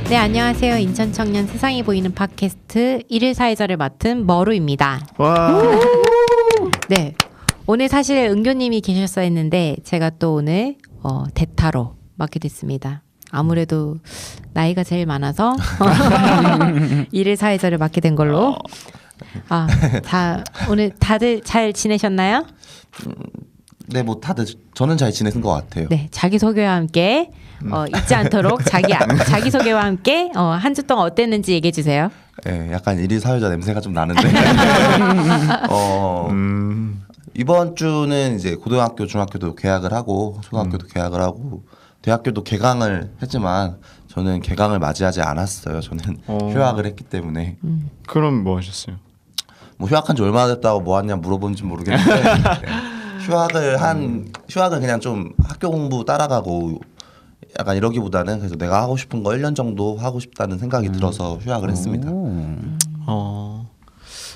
네, 안녕하세요. 인천 청년 세상이 보이는 팟캐스트 1일 사회자를 맡은 머루입니다. 와. 네, 오늘 사실 은교님이 계셨어야 했는데 제가 또 오늘 대타로 맡게 됐습니다. 아무래도 나이가 제일 많아서 1일 사회자를 맡게 된 걸로. 오늘 다들 잘 지내셨나요? 네, 뭐 다들 저는 잘 지내신 것 같아요. 네, 자기소개와 함께 잊지 않도록 자기소개와 함께 한 주 동안 어땠는지 얘기해 주세요. 네, 약간 일일 사회자 냄새가 좀 나는데 이번 주는 이제 고등학교, 중학교도 개학을 하고 초등학교도 개학을 하고 대학교도 개강을 했지만 저는 개강을 맞이하지 않았어요. 저는 휴학을 했기 때문에. 그럼 뭐 하셨어요? 뭐 휴학한 지 얼마나 됐다고 뭐 하냐 물어본지 모르겠는데 휴학을 그냥 좀 학교 공부 따라가고 약간 이러기보다는 그래서 내가 하고 싶은 거 1년 정도 하고 싶다는 생각이 들어서 휴학을 했습니다.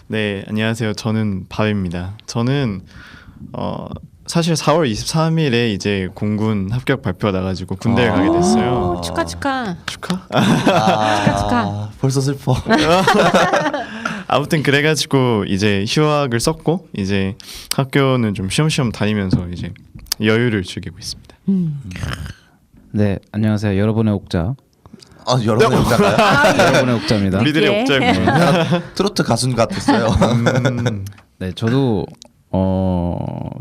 네, 안녕하세요. 저는 바위입니다. 저는 사실 4월 23일에 이제 공군 합격 발표가 나가지고 군대에 가게 됐어요. 축하. 축하? 축하. 벌써 슬퍼. 아무튼 그래가지고 이제 휴학을 썼고 이제 학교는 좀 쉬엄쉬엄 다니면서 이제 여유를 즐기고 있습니다. 네, 안녕하세요. 여러분의 옥자. 여러분의 옥자가요? 여러분의 옥자입니다. 우리들의 예. 옥자고. 트로트 가수 같았어요. 네, 저도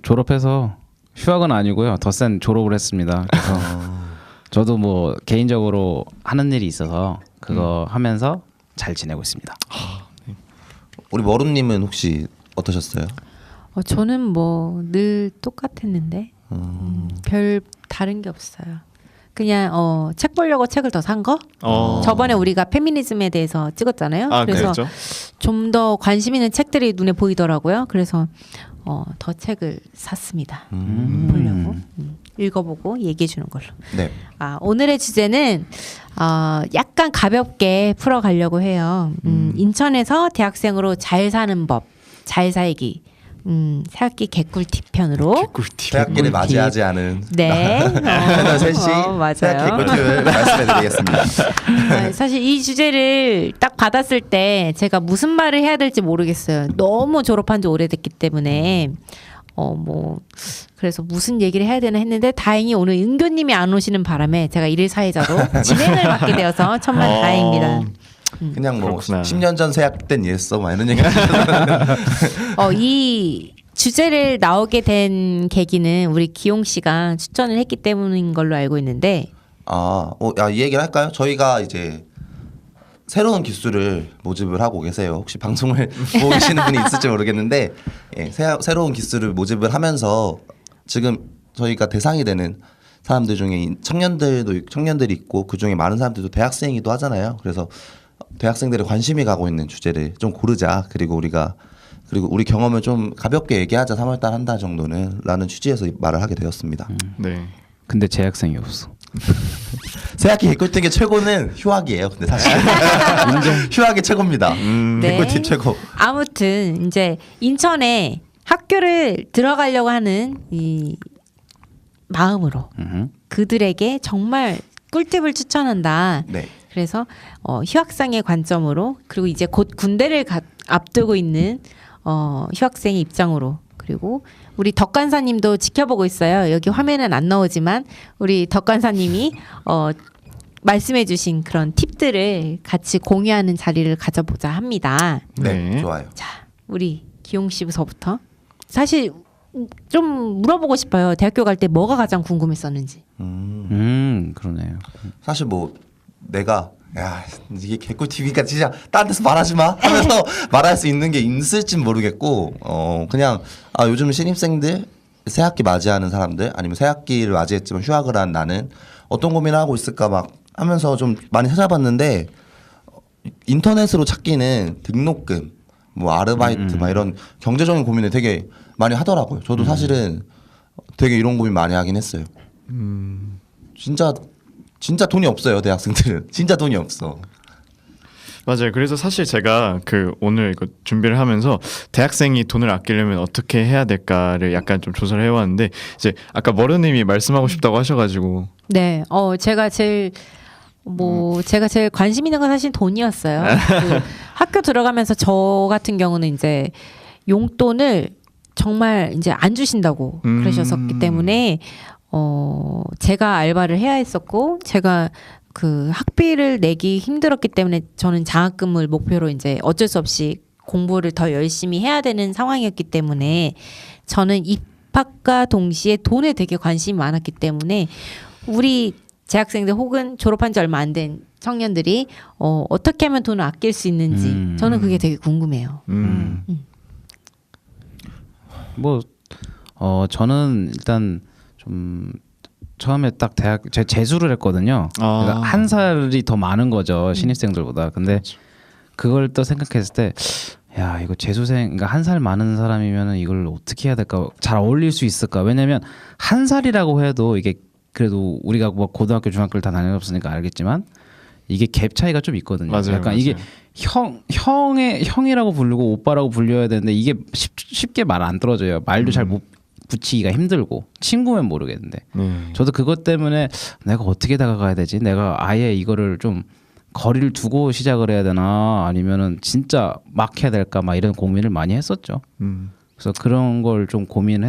졸업해서 휴학은 아니고요. 덧셈 졸업을 했습니다. 그래서 저도 뭐 개인적으로 하는 일이 있어서 그거 하면서 잘 지내고 있습니다. 우리 머루님은 혹시 어떠셨어요? 저는 뭐 늘 똑같았는데 별 다른 게 없어요. 그냥 책 보려고 책을 더 산 거. 저번에 우리가 페미니즘에 대해서 찍었잖아요. 그래서 그랬죠? 좀 더 관심 있는 책들이 눈에 보이더라고요. 그래서 더 책을 샀습니다. 보려고 읽어보고 얘기해 주는 걸로. 네. 오늘의 주제는 약간 가볍게 풀어가려고 해요. 인천에서 대학생으로 잘 사는 법, 잘 살기. 새학기 개꿀팁 편으로. 새학기를 맞이하지 않은 네. 패널 셋이 맞아요. 새학기 꿀팁을 말씀해드리겠습니다. 사실 이 주제를 딱 받았을 때 제가 무슨 말을 해야 될지 모르겠어요. 너무 졸업한 지 오래됐기 때문에 그래서 무슨 얘기를 해야 되나 했는데 다행히 오늘 은교님이 안 오시는 바람에 제가 일일 사회자로 진행을 맡게 되어서 천만 다행입니다. 그냥 뭐 그렇구나. 10년 전 새학 땐 이랬어 막 이런 얘기. 이 주제를 나오게 된 계기는 우리 기용 씨가 추천을 했기 때문인 걸로 알고 있는데. 이 얘기를 할까요? 저희가 이제 새로운 기수를 모집을 하고 계세요. 혹시 방송을 보고 계시는 분이 있을지 모르겠는데 새로운 기수를 모집을 하면서 지금 저희가 대상이 되는 사람들 중에 청년들이 있고 그 중에 많은 사람들도 대학생이기도 하잖아요. 그래서 대학생들의 관심이 가고 있는 주제를 좀 고르자. 그리고 우리 경험을 좀 가볍게 얘기하자. 3월달 한 달 정도는 라는 취지에서 말을 하게 되었습니다. 네. 근데 재학생이 없어. 새학기 개꿀팁의 최고는 휴학이에요. 근데 사실 휴학이 최고입니다. 개꿀팁 최고. 아무튼 이제 인천에 학교를 들어가려고 하는 이 마음으로 그들에게 정말 꿀팁을 추천한다. 네. 그래서 휴학생의 관점으로 그리고 이제 곧 군대를 앞두고 있는 휴학생의 입장으로 그리고 우리 덕간사님도 지켜보고 있어요. 여기 화면은 안 나오지만 우리 덕간사님이 말씀해주신 그런 팁들을 같이 공유하는 자리를 가져보자 합니다. 네, 네. 좋아요. 자, 우리 기용 씨부터부터 사실 좀 물어보고 싶어요. 대학교 갈 때 뭐가 가장 궁금했었는지. 그러네요. 사실 뭐 내가 이게 개꿀팁이니까 진짜 딴 데서 말하지 마 하면서 말할 수 있는 게 있을진 모르겠고 그냥 요즘 신입생들 새학기 맞이하는 사람들 아니면 새학기를 맞이했지만 휴학을 한 나는 어떤 고민을 하고 있을까 막 하면서 좀 많이 찾아봤는데 인터넷으로 찾기는 등록금 뭐 아르바이트 막 이런 경제적인 고민을 되게 많이 하더라고요. 저도 사실은 되게 이런 고민 많이 하긴 했어요. 진짜 돈이 없어요. 대학생들은 진짜 돈이 없어. 맞아요. 그래서 사실 제가 오늘 이거 준비를 하면서 대학생이 돈을 아끼려면 어떻게 해야 될까를 약간 좀 조사를 해왔는데 이제 아까 머르님이 말씀하고 싶다고 하셔가지고 네, 제가 제일 제가 제일 관심 있는 건 사실 돈이었어요. 그 학교 들어가면서 저 같은 경우는 이제 용돈을 정말 이제 안 주신다고 그러셨었기 때문에 제가 알바를 해야 했었고 제가 그 학비를 내기 힘들었기 때문에 저는 장학금을 목표로 이제 어쩔 수 없이 공부를 더 열심히 해야 되는 상황이었기 때문에 저는 입학과 동시에 돈에 되게 관심이 많았기 때문에 우리 재학생들 혹은 졸업한 지 얼마 안 된 청년들이 어떻게 하면 돈을 아낄 수 있는지 저는 그게 되게 궁금해요. 저는 일단 좀 처음에 딱 대학 재수를 했거든요. 그러니까 한 살이 더 많은 거죠 신입생들보다. 근데 그걸 또 생각했을 때, 야 이거 재수생, 그러니까 한 살 많은 사람이면은 이걸 어떻게 해야 될까, 잘 어울릴 수 있을까? 왜냐면 한 살이라고 해도 이게 그래도 우리가 뭐 고등학교, 중학교를 다 다녀봤으니까 알겠지만 이게 갭 차이가 좀 있거든요. 맞아요, 약간 맞아요. 이게 형이라고 부르고 오빠라고 불려야 되는데 이게 쉽게 말 안 떨어져요. 말도 잘 못 붙이기가 힘들고 친구면 모르겠는데 저도 그것 때문에 내가 어떻게 다가가야 되지? 내가 아예 이거를 좀 거리를 두고 시작을 해야 되나 아니면은 진짜 막 해야 될까 막 이런 고민을 많이 했었죠. 그래서 그런 걸 좀 고민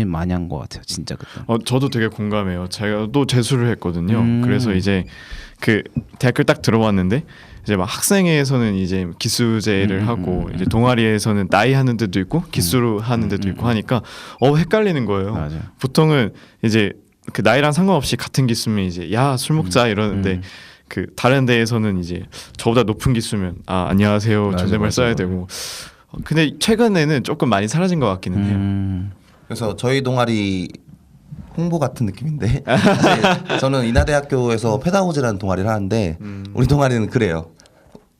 많이 한 것 같아요, 진짜 그때. 저도 되게 공감해요. 제가 또 재수를 했거든요. 그래서 이제 그 대학교 딱 들어왔는데 이제 막 학생회에서는 이제 기수제를 하고 이제 동아리에서는 나이 하는 데도 있고 기수로 하는 데도 있고 하니까 헷갈리는 거예요. 맞아요. 보통은 이제 그 나이랑 상관없이 같은 기수면 이제 야 술 먹자 이러는데 그 다른 데에서는 이제 저보다 높은 기수면 안녕하세요 존댓말 써야 되고. 근데 최근에는 조금 많이 사라진 것 같기는 해요. 그래서 저희 동아리 홍보 같은 느낌인데 사실 저는 인하대학교에서 페다고지라는 동아리를 하는데 우리 동아리는 그래요.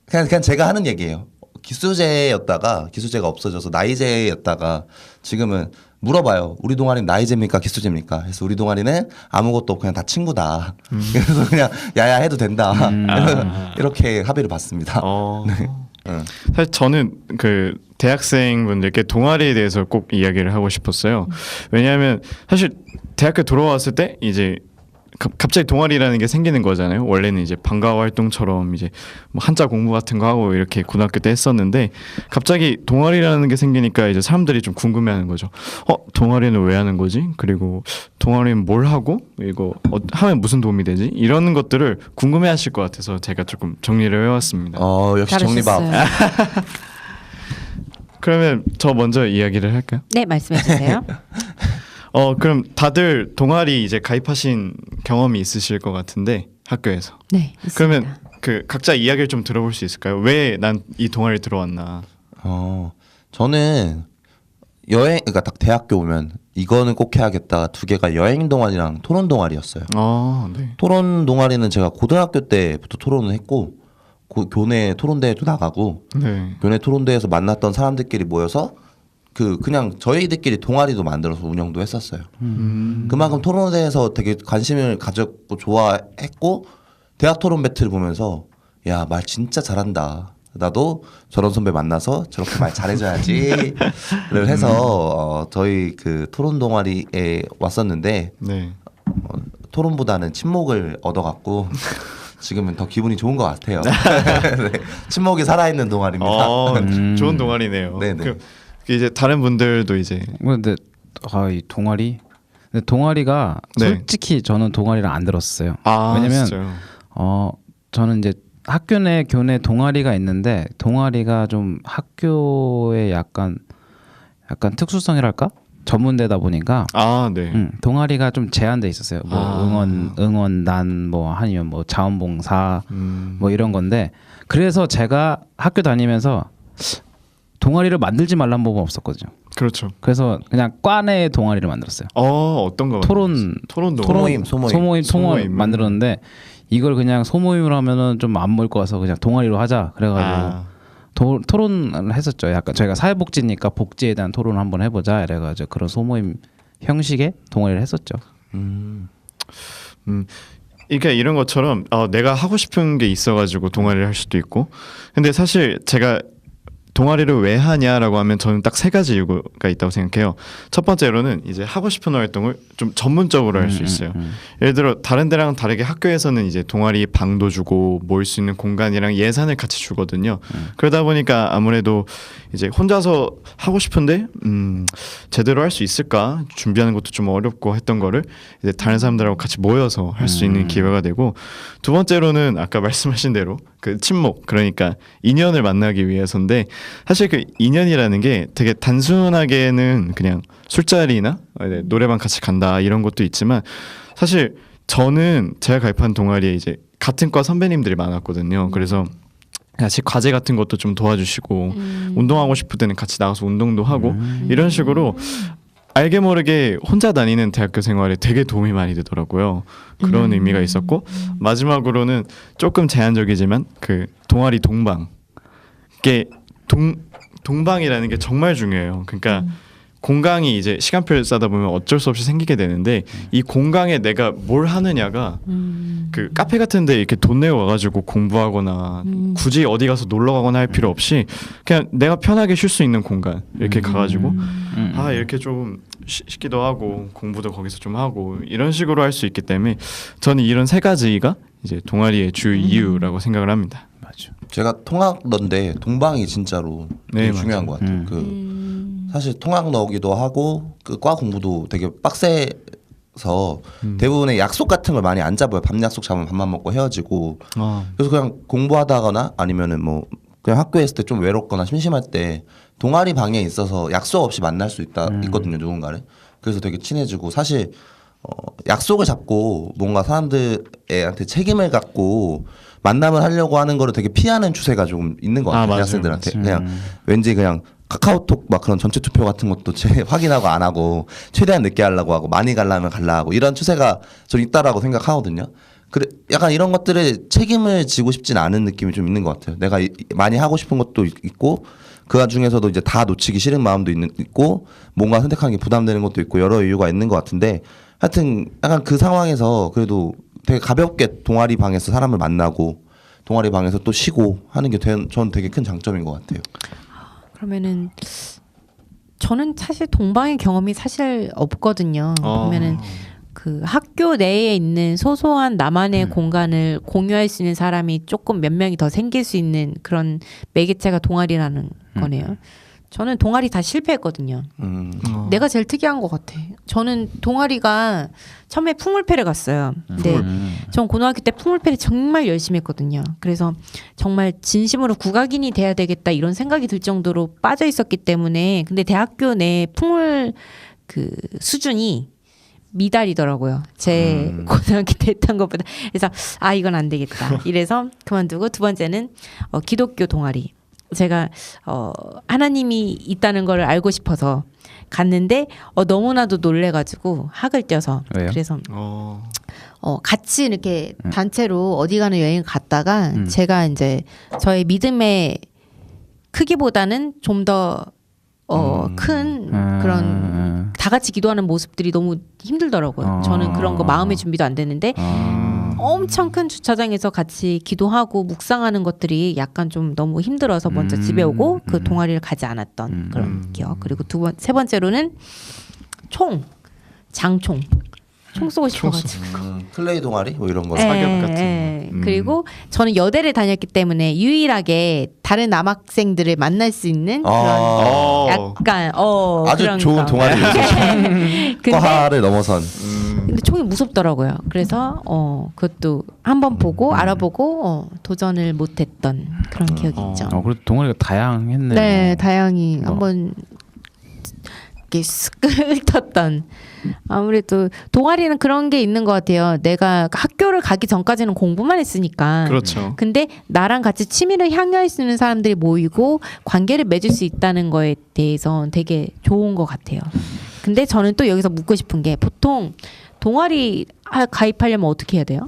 그냥 제가 하는 얘기예요. 기수제였다가 기수제가 없어져서 나이제였다가 지금은 물어봐요. 우리 동아리는 나이제입니까 기수제입니까? 그래서 우리 동아리는 아무것도 없고 그냥 다 친구다. 그래서 그냥 야야 해도 된다. 이렇게 합의를 봤습니다. 사실 저는 그 대학생분들께 동아리에 대해서 꼭 이야기를 하고 싶었어요. 왜냐하면 사실 대학교 들어왔을 때 이제 갑자기 동아리라는 게 생기는 거잖아요. 원래는 이제 방과 활동처럼 이제 뭐 한자 공부 같은 거 하고 이렇게 고등학교 때 했었는데 갑자기 동아리라는 게 생기니까 이제 사람들이 좀 궁금해하는 거죠. 동아리는 왜 하는 거지? 그리고 동아리는 뭘 하고 이거 하면 무슨 도움이 되지? 이런 것들을 궁금해하실 것 같아서 제가 조금 정리를 해왔습니다. 역시 정리밥. 잘하셨어요. 그러면 저 먼저 이야기를 할까요? 네, 말씀해 주세요. 그럼 다들 동아리 이제 가입하신 경험이 있으실 것 같은데 학교에서. 네, 있습니다. 그러면 그 각자 이야기를 좀 들어볼 수 있을까요? 왜 난 이 동아리에 들어왔나? 저는 그러니까 딱 대학교 오면 이거는 꼭 해야겠다 두 개가 여행 동아리랑 토론 동아리였어요. 네. 토론 동아리는 제가 고등학교 때부터 토론을 했고 교내 토론대회도 나가고 네. 교내 토론대회에서 만났던 사람들끼리 모여서 그냥 저희들끼리 동아리도 만들어서 운영도 했었어요. 그만큼 토론대회에서 되게 관심을 가졌고 좋아했고 대학 토론 배틀 보면서 야 말 진짜 잘한다. 나도 저런 선배 만나서 저렇게 말 잘해줘야지를 해서 저희 그 토론 동아리에 왔었는데 네. 토론보다는 친목을 얻어갖고 지금은 더 기분이 좋은 것 같아요. 네. 친목이 살아있는 동아리입니다. 좋은 동아리네요. 네네. 그 이제 다른 분들도 이제 근데 이 동아리, 근데 동아리가 네. 솔직히 저는 동아리를 안 들었어요. 왜냐면 진짜요? 저는 이제 학교 내 교내 동아리가 있는데 동아리가 좀 학교에 약간 특수성이랄까? 전문대다 보니까 네. 동아리가 좀 제한돼 있었어요. 뭐 응원단 뭐 아니면 뭐 자원봉사 뭐 이런 건데 그래서 제가 학교 다니면서 동아리를 만들지 말란 법은 없었거든요. 그렇죠. 그래서 그냥 과내 동아리를 만들었어요. 어떤 거? 토론 동아리? 소모임. 만들었는데 이걸 그냥 소모임을 하면은 좀 안 모일 것 같아서 그냥 동아리로 하자 그래가지고 토론을 했었죠. 약간 저희가 사회복지니까 복지에 대한 토론을 한번 해보자 이래가지고 그런 소모임 형식의 동아리를 했었죠. 그러니까 이런 것처럼 내가 하고 싶은 게 있어가지고 동아리를 할 수도 있고 근데 사실 제가 동아리를 왜 하냐라고 하면 저는 딱 세 가지 이유가 있다고 생각해요. 첫 번째로는 이제 하고 싶은 활동을 좀 전문적으로 할 수 있어요. 예를 들어 다른 데랑 다르게 학교에서는 이제 동아리 방도 주고 모일 수 있는 공간이랑 예산을 같이 주거든요. 그러다 보니까 아무래도 이제 혼자서 하고 싶은데 제대로 할 수 있을까 준비하는 것도 좀 어렵고 했던 거를 이제 다른 사람들하고 같이 모여서 할 수 있는 기회가 되고, 두 번째로는 아까 말씀하신 대로 그 친목, 그러니까 인연을 만나기 위해서인데, 사실 그 인연이라는 게 되게 단순하게는 그냥 술자리나 노래방 같이 간다 이런 것도 있지만, 사실 저는 제가 가입한 동아리에 이제 같은 과 선배님들이 많았거든요. 그래서 같이 과제 같은 것도 좀 도와주시고 운동하고 싶을 때는 같이 나가서 운동도 하고 이런 식으로 알게 모르게 혼자 다니는 대학교 생활에 되게 도움이 많이 되더라고요. 그런 의미가 있었고, 마지막으로는 조금 제한적이지만 그 동아리 동방, 이게 동방이라는 게 정말 중요해요. 그러니까 공강이 이제 시간표를 짜다 보면 어쩔 수 없이 생기게 되는데, 이 공강에 내가 뭘 하느냐가 그 카페 같은데 이렇게 돈 내고 와가지고 공부하거나 굳이 어디 가서 놀러 가거나 할 필요 없이 그냥 내가 편하게 쉴 수 있는 공간 이렇게 가가지고 이렇게 좀 쉬기도 하고 공부도 거기서 좀 하고 이런 식으로 할 수 있기 때문에 저는 이런 세 가지가 이제 동아리의 주 이유라고 생각을 합니다. 맞죠. 제가 통학러인데 동방이 진짜로 되게 네, 중요한 것 같아요. 사실 통학러기도 하고 그 과 공부도 되게 빡세서 대부분의 약속 같은 걸 많이 안 잡아요. 밤 약속 잡으면 밥만 먹고 헤어지고. 그래서 그냥 공부하다거나 아니면은 뭐 그냥 학교에 있을 때 좀 외롭거나 심심할 때 동아리 방에 있어서 약속 없이 만날 수 있거든요, 누군가를. 그래서 되게 친해지고, 사실 약속을 잡고 뭔가 사람들한테 책임을 갖고 만남을 하려고 하는 거를 되게 피하는 추세가 조금 있는 것 같아요. 맞아요. 대학생들한테 그냥 왠지 그냥 카카오톡 막 그런 전체 투표 같은 것도 확인하고 안 하고 최대한 늦게 하려고 하고 많이 가려면 갈라 하고 이런 추세가 좀 있다라고 생각하거든요. 그래, 약간 이런 것들에 책임을 지고 싶진 않은 느낌이 좀 있는 것 같아요. 내가 많이 하고 싶은 것도 있고 그 와중에서도 이제 다 놓치기 싫은 마음도 있고 뭔가 선택하는 게 부담되는 것도 있고 여러 이유가 있는 것 같은데, 하여튼 약간 그 상황에서 그래도 되게 가볍게 동아리 방에서 사람을 만나고 동아리 방에서 또 쉬고 하는 게 저는 되게 큰 장점인 것 같아요. 그러면은 저는 사실 동방의 경험이 사실 없거든요. 보면은 그 학교 내에 있는 소소한 나만의 공간을 공유할 수 있는 사람이 조금 몇 명이 더 생길 수 있는 그런 매개체가 동아리라는 거네요. 저는 동아리 다 실패했거든요. 내가 제일 특이한 것 같아. 저는 동아리가 처음에 풍물패를 갔어요. 근데 전 고등학교 때 풍물패를 정말 열심히 했거든요. 그래서 정말 진심으로 국악인이 돼야 되겠다 이런 생각이 들 정도로 빠져 있었기 때문에, 근데 대학교 내 풍물 그 수준이 미달이더라고요. 제 고등학교 때 했던 것보다. 그래서 이건 안 되겠다. 이래서 그만두고, 두 번째는 기독교 동아리. 제가 하나님이 있다는 걸 알고 싶어서 갔는데 너무나도 놀래가지고 학을 떼서. 왜요? 그래서 같이 이렇게 단체로 어디 가는 여행 갔다가 제가 이제 저의 믿음의 크기보다는 좀 더 큰 그런 다 같이 기도하는 모습들이 너무 힘들더라고요. 저는 그런 거 마음의 준비도 안 됐는데 엄청 큰 주차장에서 같이 기도하고 묵상하는 것들이 약간 좀 너무 힘들어서 먼저 집에 오고 그 동아리를 가지 않았던 그런 기억. 그리고 세 번째로는 장총 쏘고 싶어가지고. 클레이 동아리 뭐 이런 거. 사격 같은 거. 그리고 저는 여대를 다녔기 때문에 유일하게 다른 남학생들을 만날 수 있는 그런 약간 아주 그런 좋은 거. 동아리였어요. 근데 과를 넘어선. 근데 총이 무섭더라고요. 그래서 그것도 한번 보고 알아보고 도전을 못했던 그런 기억이 있죠. 그래도 동아리가 다양했네요. 네, 다양히 한번 이렇게 쓱 떴던. 아무래도 동아리는 그런 게 있는 것 같아요. 내가 학교를 가기 전까지는 공부만 했으니까. 그렇죠. 근데 나랑 같이 취미를 향유할 수 있는 사람들이 모이고 관계를 맺을 수 있다는 거에 대해서 되게 좋은 것 같아요. 근데 저는 또 여기서 묻고 싶은 게, 보통 동아리 가입하려면 어떻게 해야 돼요?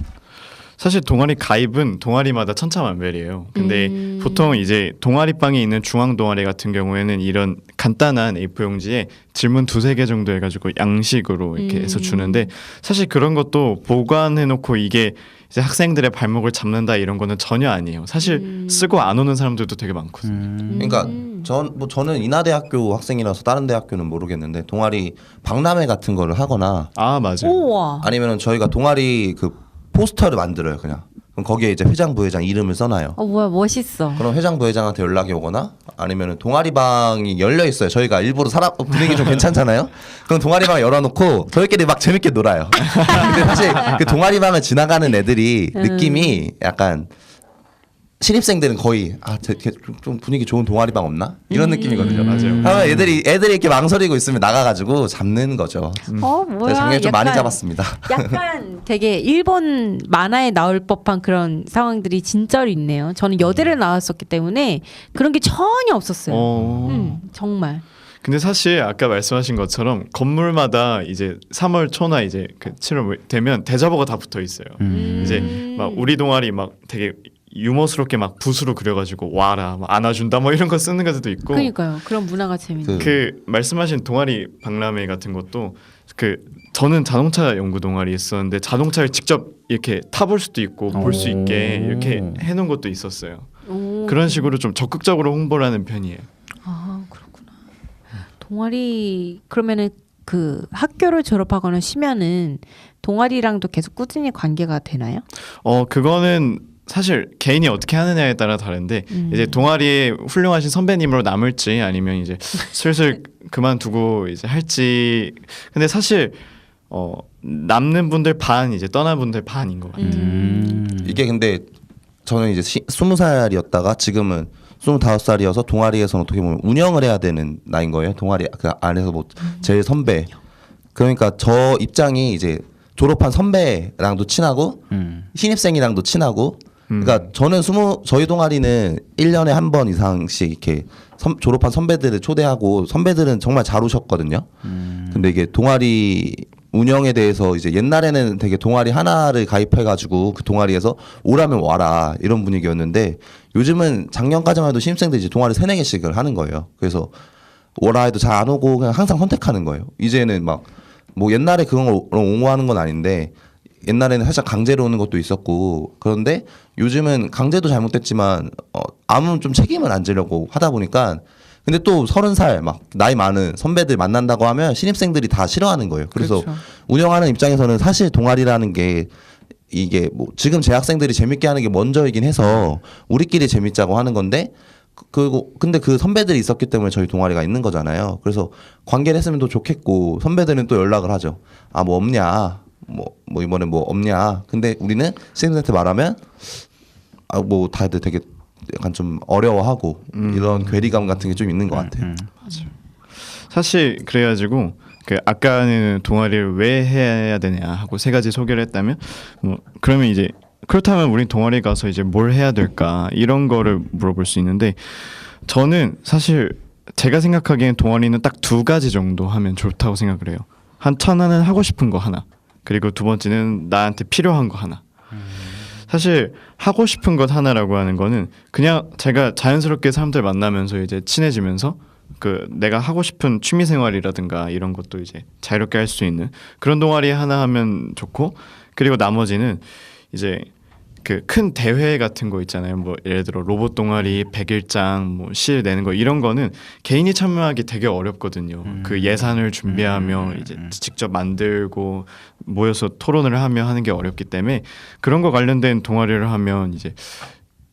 사실 동아리 가입은 동아리마다 천차만별이에요. 근데 보통 이제 동아리방에 있는 중앙 동아리 같은 경우에는 이런 간단한 A4 용지에 질문 2-3개 정도 해가지고 양식으로 이렇게 해서 주는데, 사실 그런 것도 보관해놓고 이게 이제 학생들의 발목을 잡는다 이런 거는 전혀 아니에요. 사실 쓰고 안 오는 사람들도 되게 많거든요. 그러니까 저는 인하대학교 학생이라서 다른 대학교는 모르겠는데 동아리 박람회 같은 거를 하거나 아 맞아요. 우와. 아니면은 저희가 동아리 그 포스터를 만들어요 그냥. 그럼 거기에 이제 회장 부회장 이름을 써놔요. 뭐야 멋있어. 그럼 회장 부회장한테 연락이 오거나 아니면은 동아리방이 열려 있어요. 저희가 일부러 분위기 좀 괜찮잖아요. 그럼 동아리방 열어놓고 저희끼리 막 재밌게 놀아요. 근데 사실 그 동아리방을 지나가는 애들이 느낌이 약간 신입생들은 거의 좀 분위기 좋은 동아리방 없나 이런 느낌이거든요. 맞아요. 하면 애들이 이렇게 망설이고 있으면 나가가지고 잡는 거죠. 뭐야. 작년에 좀 많이 약간- 잡았습니다. 약간 되게 일본 만화에 나올 법한 그런 상황들이 진짜로 있네요. 저는 여대를 나왔었기 때문에 그런 게 전혀 없었어요. 정말. 근데 사실 아까 말씀하신 것처럼 건물마다 이제 3월 초나 이제 그 7월 되면 대자보가 다 붙어 있어요. 이제 막 우리 동아리 막 되게 유머스럽게 막 붓으로 그려가지고 와라 막 안아준다 뭐 이런 거 쓰는 것도 있고. 그러니까요. 그런 문화가 재밌네. 그 말씀하신 동아리 박람회 같은 것도 그 저는 자동차 연구 동아리 있었는데 자동차를 직접 이렇게 타볼 수도 있고 볼 수 있게 이렇게 해놓은 것도 있었어요. 그런 식으로 좀 적극적으로 홍보를 하는 편이에요. 아 그렇구나. 동아리 그러면은 그 학교를 졸업하거나 쉬면은 동아리랑도 계속 꾸준히 관계가 되나요? 그거는 사실 개인이 어떻게 하느냐에 따라 다른데 이제 동아리에 훌륭하신 선배님으로 남을지 아니면 이제 슬슬 그만두고 이제 할지. 근데 사실 남는 분들 반 이제 떠난 분들 반인 것 같아요. 이게 근데 저는 이제 20살이었다가 지금은 25살이어서 동아리에서는 어떻게 보면 운영을 해야 되는 나이인 거예요. 동아리 그 안에서 뭐 제일 선배. 그러니까 저 입장이 이제 졸업한 선배랑도 친하고 신입생이랑도 친하고. 그러니까 저는 저희 동아리는 1년에 한 번 이상씩 이렇게 졸업한 선배들을 초대하고 선배들은 정말 잘 오셨거든요. 근데 이게 동아리 운영에 대해서 이제 옛날에는 되게 동아리 하나를 가입해가지고 그 동아리에서 오라면 와라 이런 분위기였는데 요즘은 작년까지만 해도 신입생들이 이제 동아리 3-4개씩을 하는 거예요. 그래서 오라 해도 잘 안 오고 그냥 항상 선택하는 거예요. 이제는 막 뭐 옛날에 그런 걸 옹호하는 건 아닌데 옛날에는 살짝 강제로 오는 것도 있었고 그런데 요즘은 강제도 잘못됐지만 아무 좀 책임을 안 지려고 하다 보니까 근데 또 30살 막 나이 많은 선배들 만난다고 하면 신입생들이 다 싫어하는 거예요. 그래서 그렇죠. 운영하는 입장에서는 사실 동아리라는 게 이게 뭐 지금 재학생들이 재밌게 하는 게 먼저이긴 해서 우리끼리 재밌자고 하는 건데 근데 그 선배들이 있었기 때문에 저희 동아리가 있는 거잖아요. 그래서 관계를 했으면 더 좋겠고 선배들은 또 연락을 하죠. 아 뭐 없냐 뭐 이번에 뭐 없냐. 근데 우리는 신입생한테 말하면 뭐 다들 되게 약간 좀 어려워하고 이런 괴리감 같은 게 좀 있는 것 같아요. 사실 그래가지고 그 아까는 동아리를 왜 해야 되냐 하고 3가지 소개를 했다면 그러면 이제 그렇다면 우리 동아리 가서 이제 뭘 해야 될까 이런 거를 물어볼 수 있는데 저는 사실 제가 생각하기엔 동아리는 딱 2가지 정도 하면 좋다고 생각을 해요. 하나는 하고 싶은 거 하나 그리고 2번째는 나한테 필요한 거 하나. 사실 하고 싶은 것 하나라고 하는 거는 그냥 제가 자연스럽게 사람들 만나면서 이제 친해지면서 그 내가 하고 싶은 취미 생활이라든가 이런 것도 이제 자유롭게 할 수 있는 그런 동아리 하나 하면 좋고 그리고 나머지는 이제 그 큰 대회 같은 거 있잖아요. 뭐 예를 들어 로봇 동아리 100일장 뭐 실 내는 거 이런 거는 개인이 참여하기 되게 어렵거든요. 그 예산을 준비하며 이제 직접 만들고 모여서 토론을 하며 하는 게 어렵기 때문에 그런 거 관련된 동아리를 하면 이제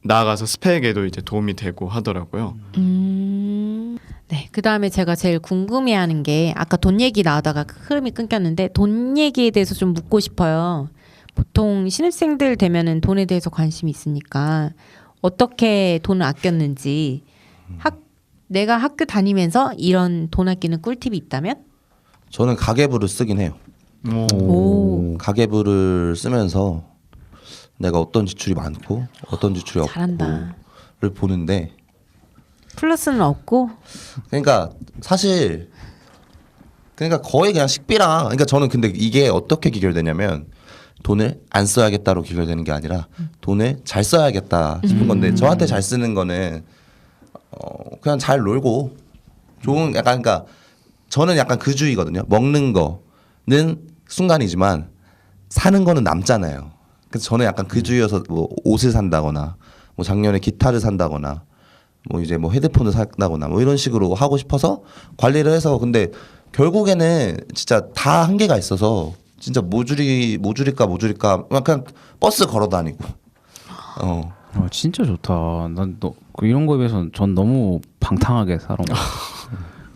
나아가서 스펙에도 이제 도움이 되고 하더라고요. 네, 그 다음에 제가 제일 궁금해하는 게 아까 돈 얘기 나오다가 흐름이 끊겼는데 돈 얘기에 대해서 좀 묻고 싶어요. 보통 신입생들 되면은 돈에 대해서 관심이 있으니까 어떻게 돈을 아꼈는지 내가 학교 다니면서 이런 돈 아끼는 꿀팁이 있다면? 저는 가계부를 쓰긴 해요. 오. 가계부를 쓰면서 내가 어떤 지출이 많고 어떤 지출이 잘한다. 없고를 보는데 플러스는 없고 그러니까 사실 거의 그냥 식비랑 그러니까 저는 근데 이게 어떻게 귀결되냐면 돈을 안 써야겠다로 귀결되는 게 아니라 돈을 잘 써야겠다 싶은 건데 저한테 잘 쓰는 거는 그냥 잘 놀고 좋은 약간 그러니까 저는 약간 그 주의거든요. 먹는 거는 순간이지만 사는 거는 남잖아요. 그래서 저는 약간 그 주의여서 뭐 옷을 산다거나 뭐 작년에 기타를 산다거나 뭐 이제 뭐 헤드폰을 산다거나 뭐 이런 식으로 하고 싶어서 관리를 해서 근데 결국에는 진짜 다 한계가 있어서 진짜 모주릴까 그냥 버스 걸어 다니고. 진짜 좋다. 난 이런 거에 비해서 전 너무 방탕하게 살아.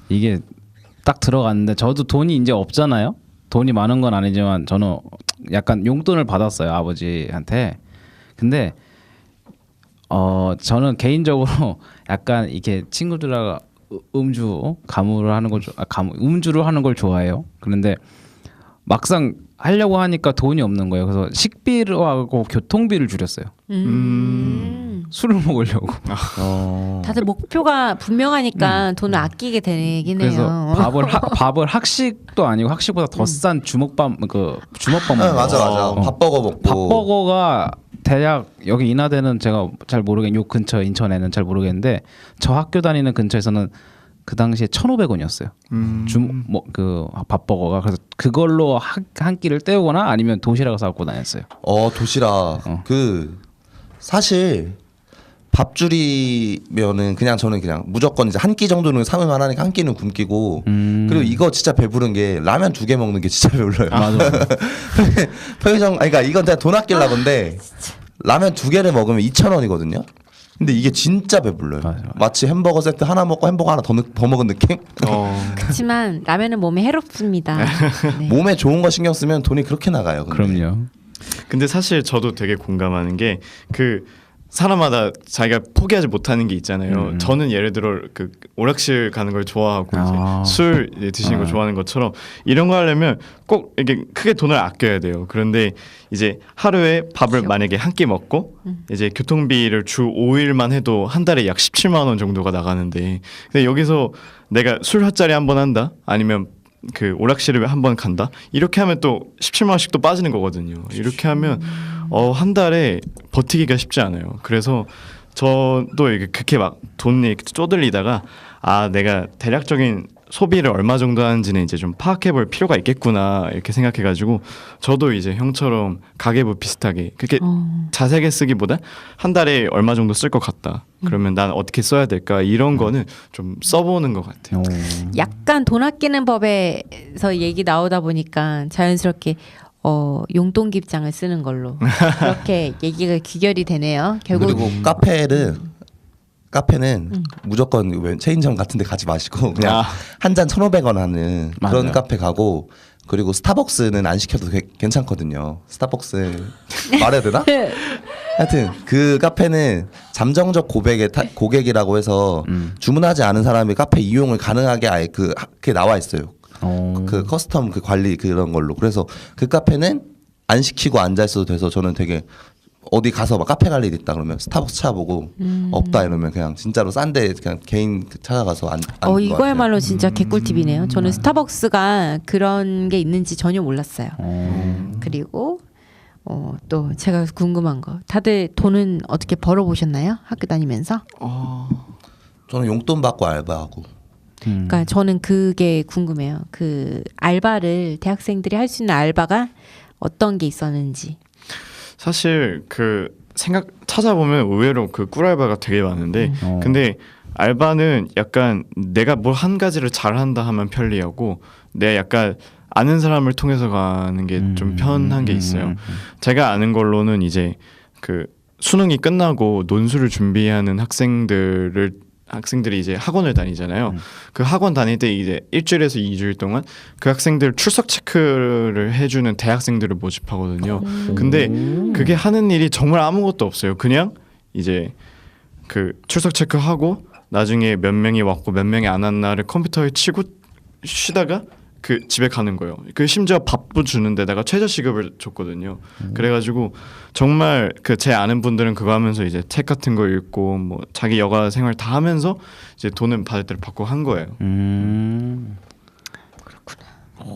이게 딱 들어갔는데 저도 돈이 이제 없잖아요. 돈이 많은 건 아니지만 저는 약간 용돈을 받았어요 아버지한테. 근데 저는 개인적으로 약간 이렇게 친구들하고 가무를 하는 걸 음주를 하는 걸 좋아해요. 그런데 막상 하려고 하니까 돈이 없는 거예요. 그래서 식비하고 교통비를 줄였어요. 술을 먹으려고. 다들 목표가 분명하니까 돈을 아끼게 되긴 그래서 해요. 밥을 학식도 아니고 학식보다 더 싼 주먹밥 주먹밥 네, 먹어요. 맞아. 밥버거 먹고. 밥버거가 대략 여기 인하대는 제가 잘 모르겠는데 요 근처 인천에는 잘 모르겠는데 저 학교 다니는 근처에서는 그 당시에 1,500원이었어요. 그 밥버거가. 그래서 그걸로 한 끼를 때우거나 아니면 도시락을 싸갖고 다녔어요. 도시락. 그 사실 밥줄이면은 저는 그냥 무조건 이제 한 끼 정도는 사면 하니까 한 끼는 굶기고 그리고 이거 진짜 배부른 게 라면 2개 먹는 게 진짜 배불러요. 맞아. 편의점 그러니까 이건 제가 돈 아끼려 건데 라면 2개를 먹으면 2,000원이거든요. 근데 이게 진짜 배불러요. 맞아. 마치 햄버거 세트 하나 먹고 햄버거 하나 더 먹은 느낌? 그렇지만 라면은 몸에 해롭습니다. 네. 몸에 좋은 거 신경 쓰면 돈이 그렇게 나가요. 근데. 그럼요. 근데 사실 저도 되게 공감하는 게 그 사람마다 자기가 포기하지 못하는 게 있잖아요. 저는 예를 들어 그 오락실 가는 걸 좋아하고 이제 술 이제 드시는 걸 좋아하는 것처럼 이런 거 하려면 꼭 이게 크게 돈을 아껴야 돼요. 그런데 이제 하루에 밥을 만약에 한 끼 먹고 이제 교통비를 주 5일만 해도 한 달에 약 17만 원 정도가 나가는데 근데 여기서 내가 술 핫자리 한 번 한다 아니면 그 오락실을 한 번 간다 이렇게 하면 또 17만 원씩 또 빠지는 거거든요. 이렇게 하면 한 달에 버티기가 쉽지 않아요. 그래서 저도 이게 그렇게 막 돈이 쪼들리다가 내가 대략적인 소비를 얼마 정도 하는지는 이제 좀 파악해 볼 필요가 있겠구나 이렇게 생각해가지고 저도 이제 형처럼 가계부 비슷하게 그렇게 자세하게 쓰기보다 한 달에 얼마 정도 쓸 것 같다. 그러면 난 어떻게 써야 될까 이런 거는 좀 써보는 것 같아요. 약간 돈 아끼는 법에서 얘기 나오다 보니까 자연스럽게 용돈기 입장을 쓰는 걸로 그렇게 얘기가 귀결이 되네요. 결국 그리고 카페는 무조건 체인점 같은 데 가지 마시고 그냥 한 잔 1,500원 하는 그런 맞아요. 카페 가고 그리고 스타벅스는 안 시켜도 괜찮거든요. 스타벅스 말해야 되나? 하여튼 그 카페는 잠정적 고객이라고 해서 주문하지 않은 사람이 카페 이용을 가능하게 아예 그게 나와 있어요. 그 커스텀 그 관리 그런 걸로. 그래서 그 카페는 안 시키고 앉아 있어도 돼서 저는 되게 어디 가서 막 카페 갈 일 있다 그러면 스타벅스 찾아보고 없다 이러면 그냥 진짜로 싼데 그냥 개인 찾아가서 앉는 것 같아요. 이거야말로 진짜 개꿀팁이네요. 저는 스타벅스가 그런 게 있는지 전혀 몰랐어요. 그리고 또 제가 궁금한 거 다들 돈은 어떻게 벌어보셨나요? 학교 다니면서? 저는 용돈 받고 알바하고. 그러니까 저는 그게 궁금해요. 그 알바를 대학생들이 할 수 있는 알바가 어떤 게 있었는지. 사실 그 생각 찾아보면 의외로 그 꿀알바가 되게 많은데 근데 알바는 약간 내가 뭘 한 가지를 잘한다 하면 편리하고 내가 약간 아는 사람을 통해서 가는 게 좀 편한 게 있어요. 제가 아는 걸로는 이제 그 수능이 끝나고 논술을 준비하는 학생들이 이제 학원을 다니잖아요. 그 학원 다닐 때 이제 1주일에서 2주일 동안 그 학생들 출석 체크를 해주는 대학생들을 모집하거든요. 근데 그게 하는 일이 정말 아무것도 없어요. 그냥 이제 그 출석 체크하고 나중에 몇 명이 왔고 몇 명이 안 왔나를 컴퓨터에 치고 쉬다가 그 집에 가는 거예요. 그 심지어 밥도 주는 데다가 최저 시급을 줬거든요. 그래가지고 정말 그 제 아는 분들은 그거 하면서 이제 책 같은 거 읽고 뭐 자기 여가 생활 다 하면서 이제 돈은 받을 때를 받고 한 거예요.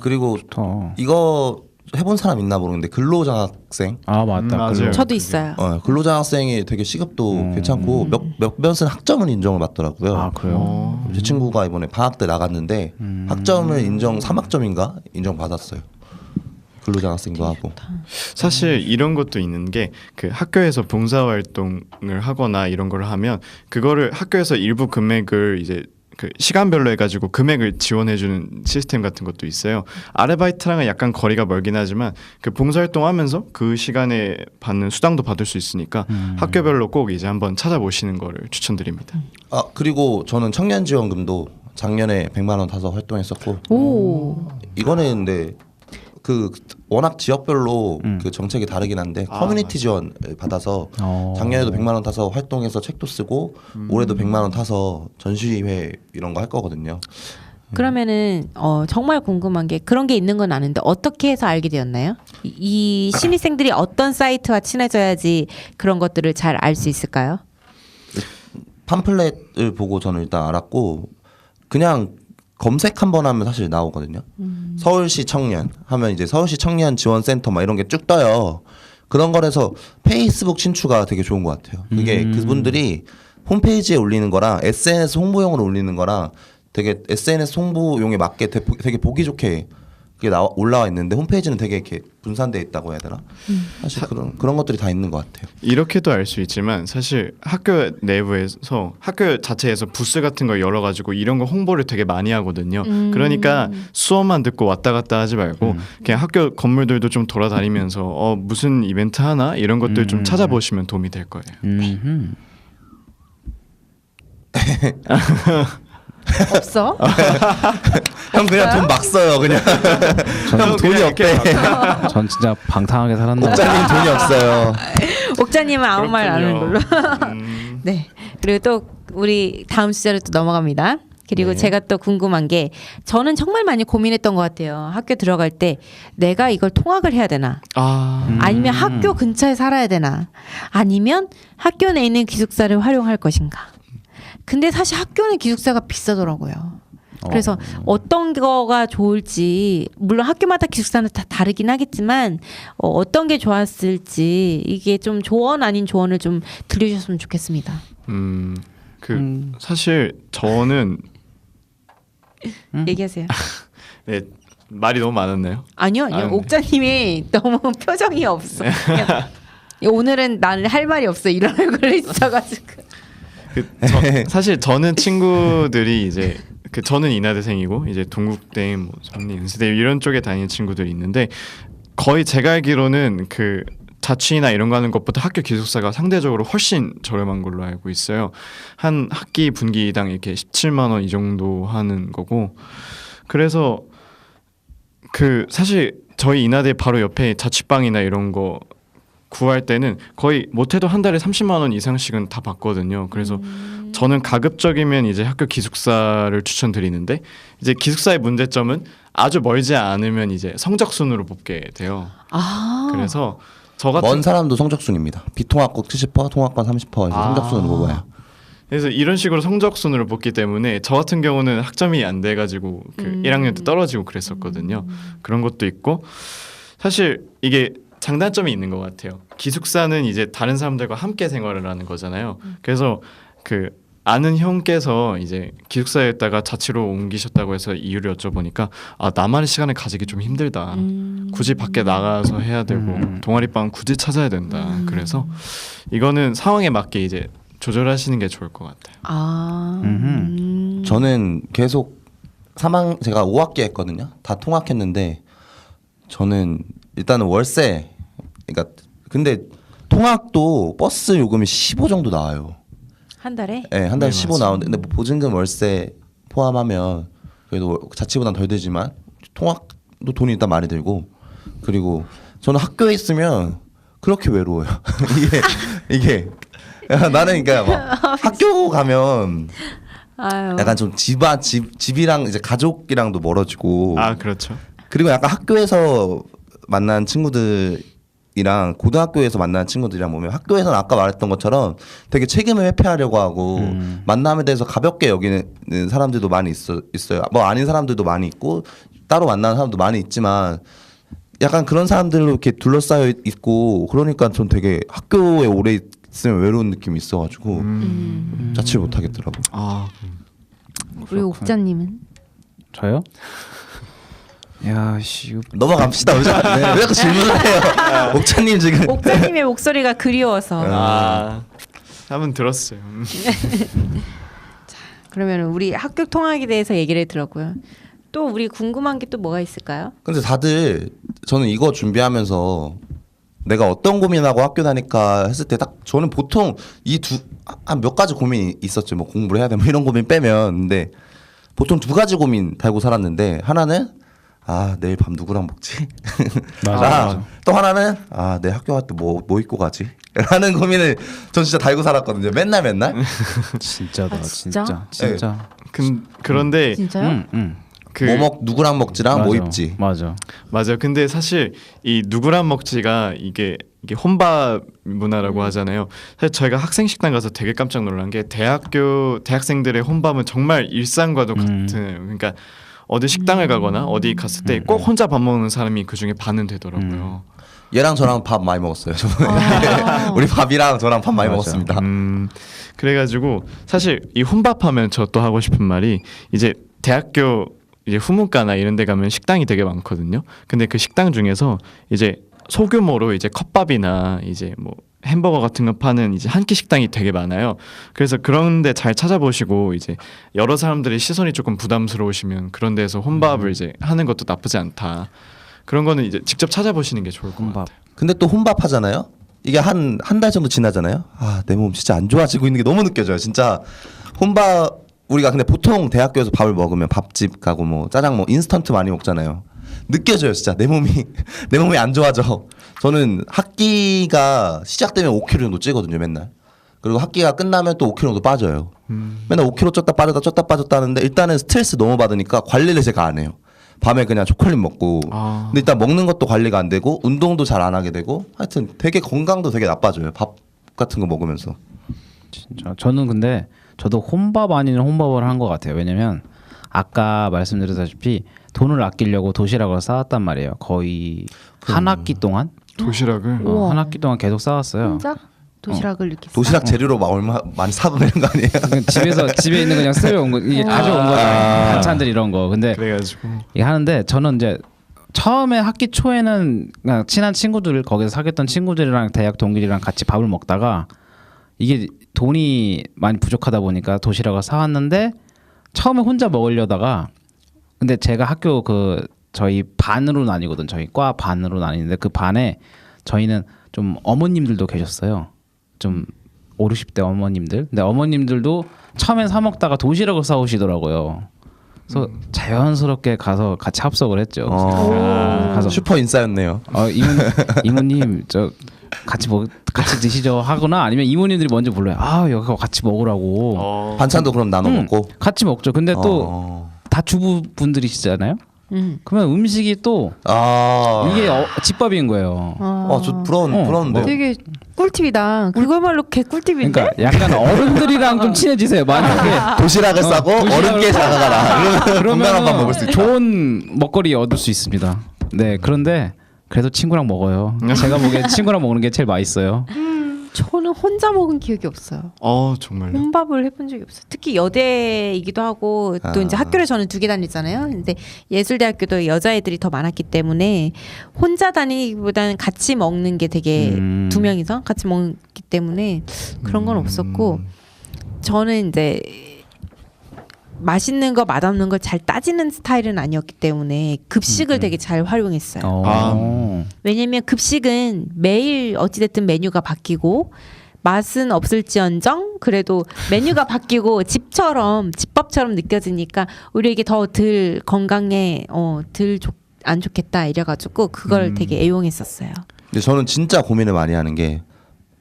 그리고 좋다. 이거 해본 사람 있나 모르겠는데 근로장학생. 맞다. 맞아요. 저도 있어요. 근로장학생이 되게 시급도 괜찮고 몇몇은 학점은 인정을 받더라고요. 그래요? 제 친구가 이번에 방학 때 나갔는데 학점을 인정 3학점인가 인정 받았어요. 근로장학생도 하고. 사실 이런 것도 있는 게 그 학교에서 봉사활동을 하거나 이런 걸 하면 그거를 학교에서 일부 금액을 이제 그 시간별로 해가지고 금액을 지원해주는 시스템 같은 것도 있어요. 아르바이트랑은 약간 거리가 멀긴 하지만 그 봉사활동하면서 그 시간에 받는 수당도 받을 수 있으니까 학교별로 꼭 이제 한번 찾아보시는 거를 추천드립니다. 아 그리고 저는 청년지원금도 작년에 100만 원 타서 활동했었고 오. 이거는 근데 그 워낙 지역별로 그 정책이 다르긴 한데 커뮤니티 지원 받아서 작년에도 100만 원 타서 활동해서 책도 쓰고 올해도 100만 원 타서 전시회 이런 거 할 거거든요. 그러면은 정말 궁금한 게 그런 게 있는 건 아는데 어떻게 해서 알게 되었나요? 이 신입생들이 어떤 사이트와 친해져야지 그런 것들을 잘 알 수 있을까요? 팜플렛을 보고 저는 일단 알았고 그냥 검색 한번 하면 사실 나오거든요. 서울시 청년 하면 이제 서울시 청년 지원센터 막 이런 게 쭉 떠요. 그런 거라서 페이스북 친추가 되게 좋은 것 같아요. 그게 그분들이 홈페이지에 올리는 거랑 SNS 홍보용으로 올리는 거랑 되게 SNS 홍보용에 맞게 되게 보기 좋게 그게 올라와 있는데 홈페이지는 되게 이렇게 분산돼 있다고 해야 되나? 사실 그런 것들이 다 있는 것 같아요. 이렇게도 알 수 있지만 사실 학교 내부에서 학교 자체에서 부스 같은 거 열어가지고 이런 거 홍보를 되게 많이 하거든요. 그러니까 수업만 듣고 왔다 갔다 하지 말고 그냥 학교 건물들도 좀 돌아다니면서 무슨 이벤트 하나 이런 것들 좀 찾아보시면 도움이 될 거예요. 없어? 형 그냥 돈 막 써요 그냥. 형 돈이 없대. 전 진짜 방탕하게 살았나. 옥자님 돈이 없어요. 옥자님은 아무 말 안 하는 걸로. 음. 네. 그리고 또 우리 다음 주제로 또 넘어갑니다. 그리고 네. 제가 또 궁금한 게 저는 정말 많이 고민했던 것 같아요. 학교 들어갈 때 내가 이걸 통학을 해야 되나? 아니면 학교 근처에 살아야 되나? 아니면 학교 내에 있는 기숙사를 활용할 것인가? 근데 사실 학교는 기숙사가 비싸더라고요. 그래서 어떤 거가 좋을지 물론 학교마다 기숙사는 다 다르긴 하겠지만 어떤 게 좋았을지 이게 좀 조언 아닌 조언을 좀 들려주셨으면 좋겠습니다. 사실 저는 얘기하세요. 네, 말이 너무 많았나요? 아니요. 네. 옥자님이 너무 표정이 없어. 그냥 오늘은 나는 할 말이 없어 이런 얼굴로 있어가지고. 사실 저는 친구들이 이제 저는 인하대생이고 이제 동국대, 뭐 전리, 연세대 이런 쪽에 다니는 친구들이 있는데 거의 제가 알기로는 그 자취나 이런 거 하는 것보다 학교 기숙사가 상대적으로 훨씬 저렴한 걸로 알고 있어요. 한 학기 분기당 이렇게 17만 원 이 정도 하는 거고 그래서 그 사실 저희 인하대 바로 옆에 자취방이나 이런 거 구할 때는 거의 못해도 한 달에 30만 원 이상씩은 다 받거든요. 그래서 저는 가급적이면 이제 학교 기숙사를 추천드리는데 이제 기숙사의 문제점은 아주 멀지 않으면 이제 성적순으로 뽑게 돼요. 그래서 저 같은 먼 사람도 성적순입니다. 비통합권 70%, 통합권 30% 성적순으로 뽑아요. 그래서 이런 식으로 성적순으로 뽑기 때문에 저 같은 경우는 학점이 안 돼가지고 그 1학년 때 떨어지고 그랬었거든요. 그런 것도 있고 사실 이게 장단점이 있는 것 같아요. 기숙사는 이제 다른 사람들과 함께 생활을 하는 거잖아요. 그래서 그 아는 형께서 이제 기숙사에다가 자취로 옮기셨다고 해서 이유를 여쭤보니까 나만의 시간을 가지기 좀 힘들다. 굳이 밖에 나가서 해야 되고 동아리방 굳이 찾아야 된다. 그래서 이거는 상황에 맞게 이제 조절하시는 게 좋을 것 같아요. 저는 계속 제가 5학기 했거든요. 다 통학했는데 저는 일단은 월세 그러니까 근데 통학도 버스 요금이 15 정도 나와요. 한 달에? 네, 한 달에 네, 15 맞아요. 나오는데 근데 뭐 보증금 월세 포함하면 그래도 자취보단 덜 들지만 통학도 돈이 일단 많이 들고 그리고 저는 학교에 있으면 그렇게 외로워요. 이게 나는 그러니까 막 학교 가면 아유. 약간 좀 집이랑 이제 가족이랑도 멀어지고 그렇죠. 그리고 약간 학교에서 만난 친구들이랑 고등학교에서 만난 친구들이랑 보면 학교에서는 아까 말했던 것처럼 되게 책임을 회피하려고 하고 만남에 대해서 가볍게 여기는 사람들도 많이 있어요. 뭐 아닌 사람들도 많이 있고 따로 만나는 사람도 많이 있지만 약간 그런 사람들로 이렇게 둘러싸여 있고 그러니까 전 되게 학교에 오래 있으면 외로운 느낌이 있어가지고 자취를 못 하겠더라고요. 우리 옥자님은? 저요? 야씨 넘어갑시다. 왜 자꾸 질문을 해요? 옥자님 지금 옥자님의 목소리가 그리워서. 아 한번 들었어요. 그러면 우리 학교 통학에 대해서 얘기를 들었고요. 또 우리 궁금한 게 또 뭐가 있을까요? 근데 다들 저는 이거 준비하면서 내가 어떤 고민하고 학교 다닐까 했을 때 딱 저는 보통 이 한 몇 가지 고민이 있었죠. 뭐 공부를 해야 돼 뭐 이런 고민 빼면. 근데 보통 두 가지 고민 달고 살았는데 하나는 내일 밤 누구랑 먹지? 맞아. 또 하나는 내일 학교 갈 때 뭐 입고 가지? 라는 고민을 전 진짜 달고 살았거든요. 맨날 진짜다 진짜? 진짜. 그런데 진짜요? 그 누구랑 먹지랑 뭐 맞아. 입지? 맞아요. 근데 사실 이 누구랑 먹지가 이게 혼밥 문화라고 하잖아요. 사실 저희가 학생 식당 가서 되게 깜짝 놀란 게 대학생들의 혼밥은 정말 일상과도 같은. 그러니까 어디 식당을 가거나 어디 갔을 때 꼭 혼자 밥 먹는 사람이 그 중에 반은 되더라고요. 얘랑 저랑 밥 많이 먹었어요. 저번에 우리 밥이랑 저랑 밥 많이 맞아. 먹었습니다. 그래가지고 사실 이 혼밥하면 저 또 하고 싶은 말이 이제 대학교 이제 후문과나 이런 데 가면 식당이 되게 많거든요. 근데 그 식당 중에서 이제 소규모로 이제 컵밥이나 이제 뭐 햄버거 같은 거 파는 이제 한 끼 식당이 되게 많아요. 그래서 그런데 잘 찾아보시고 이제 여러 사람들의 시선이 조금 부담스러우시면 그런 데서 혼밥을 이제 하는 것도 나쁘지 않다. 그런 거는 이제 직접 찾아보시는 게 좋을 것 같아요. 근데 또 혼밥 하잖아요. 이게 한 달 정도 지나잖아요. 내 몸 진짜 안 좋아지고 있는 게 너무 느껴져요. 진짜 혼밥 우리가 근데 보통 대학교에서 밥을 먹으면 밥집 가고 뭐 짜장 인스턴트 많이 먹잖아요. 느껴져요. 진짜 내 몸이 안 좋아져. 저는 학기가 시작되면 5kg 정도 찌거든요. 맨날. 그리고 학기가 끝나면 또 5kg 정도 빠져요. 맨날 5kg 쪘다 빠졌다 하는데 일단은 스트레스 너무 받으니까 관리를 제가 안 해요. 밤에 그냥 초콜릿 먹고. 근데 일단 먹는 것도 관리가 안 되고 운동도 잘 안 하게 되고 하여튼 되게 건강도 되게 나빠져요. 밥 같은 거 먹으면서. 진짜 저는 근데 저도 혼밥 아닌 혼밥을 한 것 같아요. 왜냐면 아까 말씀드렸다시피 돈을 아끼려고 도시락을 싸왔단 말이에요. 거의 한 학기 동안 도시락을 우와. 한 학기 동안 계속 싸왔어요. 혼자 도시락을 이렇게 도시락 재료로 막 얼마 많이 사고 이런 거 아니에요? 집에 있는 거 그냥 쓸어온 거 이게 가져온 거잖아요. 반찬들 이런 거. 근데 그래가지고 이게 하는데 저는 이제 처음에 학기 초에는 그냥 친한 친구들 거기서 사귀었던 친구들이랑 대학 동기들이랑 같이 밥을 먹다가 이게 돈이 많이 부족하다 보니까 도시락을 사왔는데 처음에 혼자 먹으려다가 근데 제가 학교 그 저희 반으로 나뉘거든. 저희 과 반으로 나뉘는데 그 반에 저희는 좀 어머님들도 계셨어요. 좀 5, 60대 어머님들. 근데 어머님들도 처음엔 사 먹다가 도시락을 싸오시더라고요. 그래서 자연스럽게 가서 같이 합석을 했죠. 가서 슈퍼 인싸였네요. 이모님 저 같이 드시죠 하거나 아니면 이모님들이 먼저 불러요. 여기 같이 먹으라고. 반찬도 그럼 나눠 먹고. 같이 먹죠. 근데 또 다 주부분들이시잖아요. 그러면 음식이 또 이게 집밥인 거예요. 저 부러운데요. 되게 꿀팁이다. 그거말로 개 꿀팁인데. 그러니까 약간 어른들이랑 좀 친해지세요. 만약에 도시락을 싸고 어른께 다가가라. 건강한 밥 먹을 수 있다. 좋은 먹거리 얻을 수 있습니다. 네, 그런데 그래도 친구랑 먹어요. 제가 보기엔 친구랑 먹는 게 제일 맛있어요. 저는 혼자 먹은 기억이 없어요. 정말요? 혼밥을 해본 적이 없어요. 특히 여대이기도 하고 또 이제 학교를 저는 2개 다녔잖아요. 근데 예술대학교도 여자애들이 더 많았기 때문에 혼자 다니기보다는 같이 먹는 게 되게 2명이서 같이 먹기 때문에 그런 건 없었고 저는 이제 맛있는 거 맛없는 걸 잘 따지는 스타일은 아니었기 때문에 급식을 되게 잘 활용했어요. 왜냐면 급식은 매일 어찌됐든 메뉴가 바뀌고 맛은 없을지언정 그래도 메뉴가 바뀌고 집밥처럼 느껴지니까 우리에게 더 덜 건강에 안 좋겠다 이래가지고 그걸 되게 애용했었어요. 근데 저는 진짜 고민을 많이 하는 게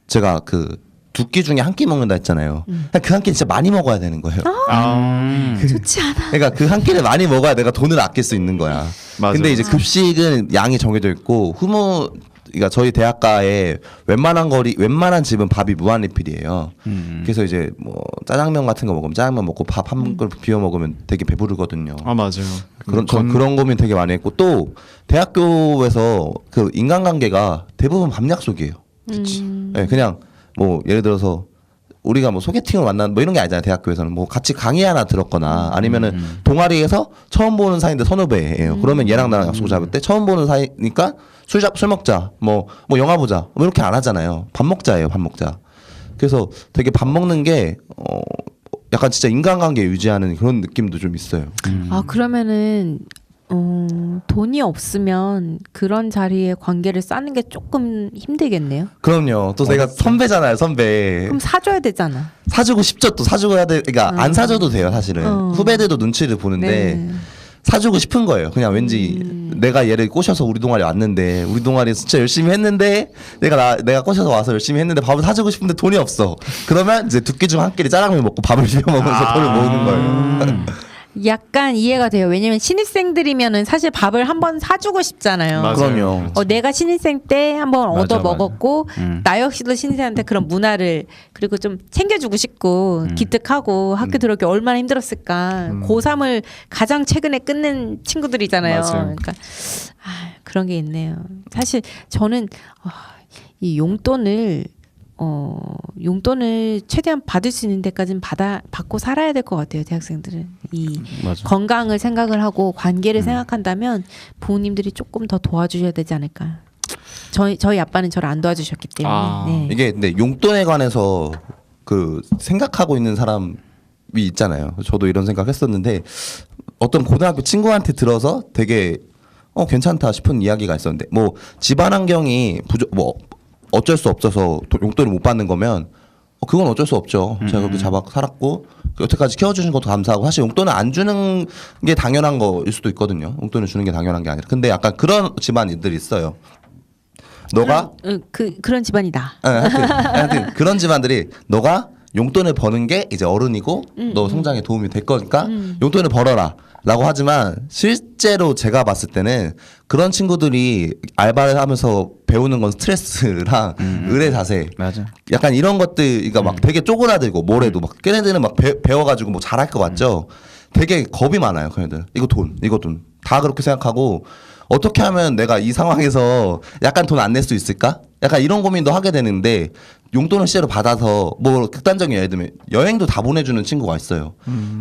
제가 그 2끼 중에 한 끼 먹는다 했잖아요. 그 한 끼 진짜 많이 먹어야 되는 거예요. 좋지 않아. 그러니까 그 한 끼를 많이 먹어야 내가 돈을 아낄 수 있는 거야. 맞아요. 근데 이제 급식은 양이 정해져 있고 그러니까 저희 대학가에 웬만한 집은 밥이 무한 리필이에요. 그래서 이제 뭐 짜장면 같은 거 먹으면 짜장면 먹고 밥 한 그릇 비워 먹으면 되게 배부르거든요. 맞아요. 그런 고민 되게 많이 했고 또 대학교에서 그 인간관계가 대부분 밥 약속이에요. 네, 그냥 뭐 예를 들어서 우리가 뭐 소개팅을 만나는 뭐 이런 게 아니잖아요. 대학교에서는 뭐 같이 강의 하나 들었거나 아니면은 동아리에서 처음 보는 사이인데 선후배예요. 그러면 얘랑 나랑 약속 잡을 때 처음 보는 사이니까 술 먹자, 뭐 영화 보자, 뭐 이렇게 안 하잖아요. 밥 먹자예요, 밥 먹자. 그래서 되게 밥 먹는 게 약간 진짜 인간관계 유지하는 그런 느낌도 좀 있어요. 아 그러면은 돈이 없으면 그런 자리에 관계를 쌓는 게 조금 힘들겠네요. 그럼요. 또 내가 선배잖아요, 선배. 그럼 사줘야 되잖아. 사주고 싶죠. 또 사주고 해야 돼. 그러니까 안 사줘도 돼요, 사실은. 후배들도 눈치를 보는데 네. 사주고 싶은 거예요. 그냥 왠지 내가 얘를 꼬셔서 우리 동아리 왔는데 우리 동아리 진짜 열심히 했는데 내가 꼬셔서 와서 열심히 했는데 밥을 사주고 싶은데 돈이 없어. 그러면 이제 두 끼 중 한 끼를 짜장면 먹고 밥을 비벼 먹으면서 돈을 모으는 거예요. 약간 이해가 돼요. 왜냐면 신입생들이면은 사실 밥을 한번 사주고 싶잖아요. 맞아요. 그럼요. 내가 신입생 때 한번 맞아, 얻어 맞아. 먹었고 나 역시도 신입생한테 그런 문화를 그리고 좀 챙겨주고 싶고 기특하고 학교 들어오기 얼마나 힘들었을까. 고3을 가장 최근에 끝낸 친구들이잖아요. 맞아요. 그러니까 그런 게 있네요. 사실 저는 이 용돈을 최대한 받을 수 있는 데까지는 받고 살아야 될 것 같아요. 대학생들은 이 맞아. 건강을 생각을 하고 관계를 생각한다면 부모님들이 조금 더 도와주셔야 되지 않을까. 저희 아빠는 저를 안 도와주셨기 때문에. 네. 이게 근데 용돈에 관해서 그 생각하고 있는 사람이 있잖아요. 저도 이런 생각했었는데 어떤 고등학교 친구한테 들어서 되게 괜찮다 싶은 이야기가 있었는데 뭐 집안 환경이 어쩔 수 없어서 용돈을 못 받는 거면 그건 어쩔 수 없죠. 제가 그렇게 살았고 여태까지 키워주신 것도 감사하고 사실 용돈을 안 주는 게 당연한 거일 수도 있거든요. 용돈을 주는 게 당연한 게 아니라 근데 약간 그런 집안들이 있어요. 너가 그런 집안이다. 하여튼 그런 집안들이 너가 용돈을 버는 게 이제 어른이고 너 성장에 도움이 될 거니까 용돈을 벌어라 라고 하지만 실제로 제가 봤을 때는 그런 친구들이 알바를 하면서 배우는 건 스트레스랑 의뢰 자세 맞아. 약간 이런 것들 그러니까 막 되게 쪼그라들고 뭐래도 막 걔네들은 막 배워가지고 뭐 잘할 것 같죠. 되게 겁이 많아요. 걔네들 이거 돈 다 그렇게 생각하고 어떻게 하면 내가 이 상황에서 약간 돈 안 낼 수 있을까? 약간 이런 고민도 하게 되는데 용돈을 실제로 받아서 뭐 극단적인 예를 들면 여행도 다 보내주는 친구가 있어요.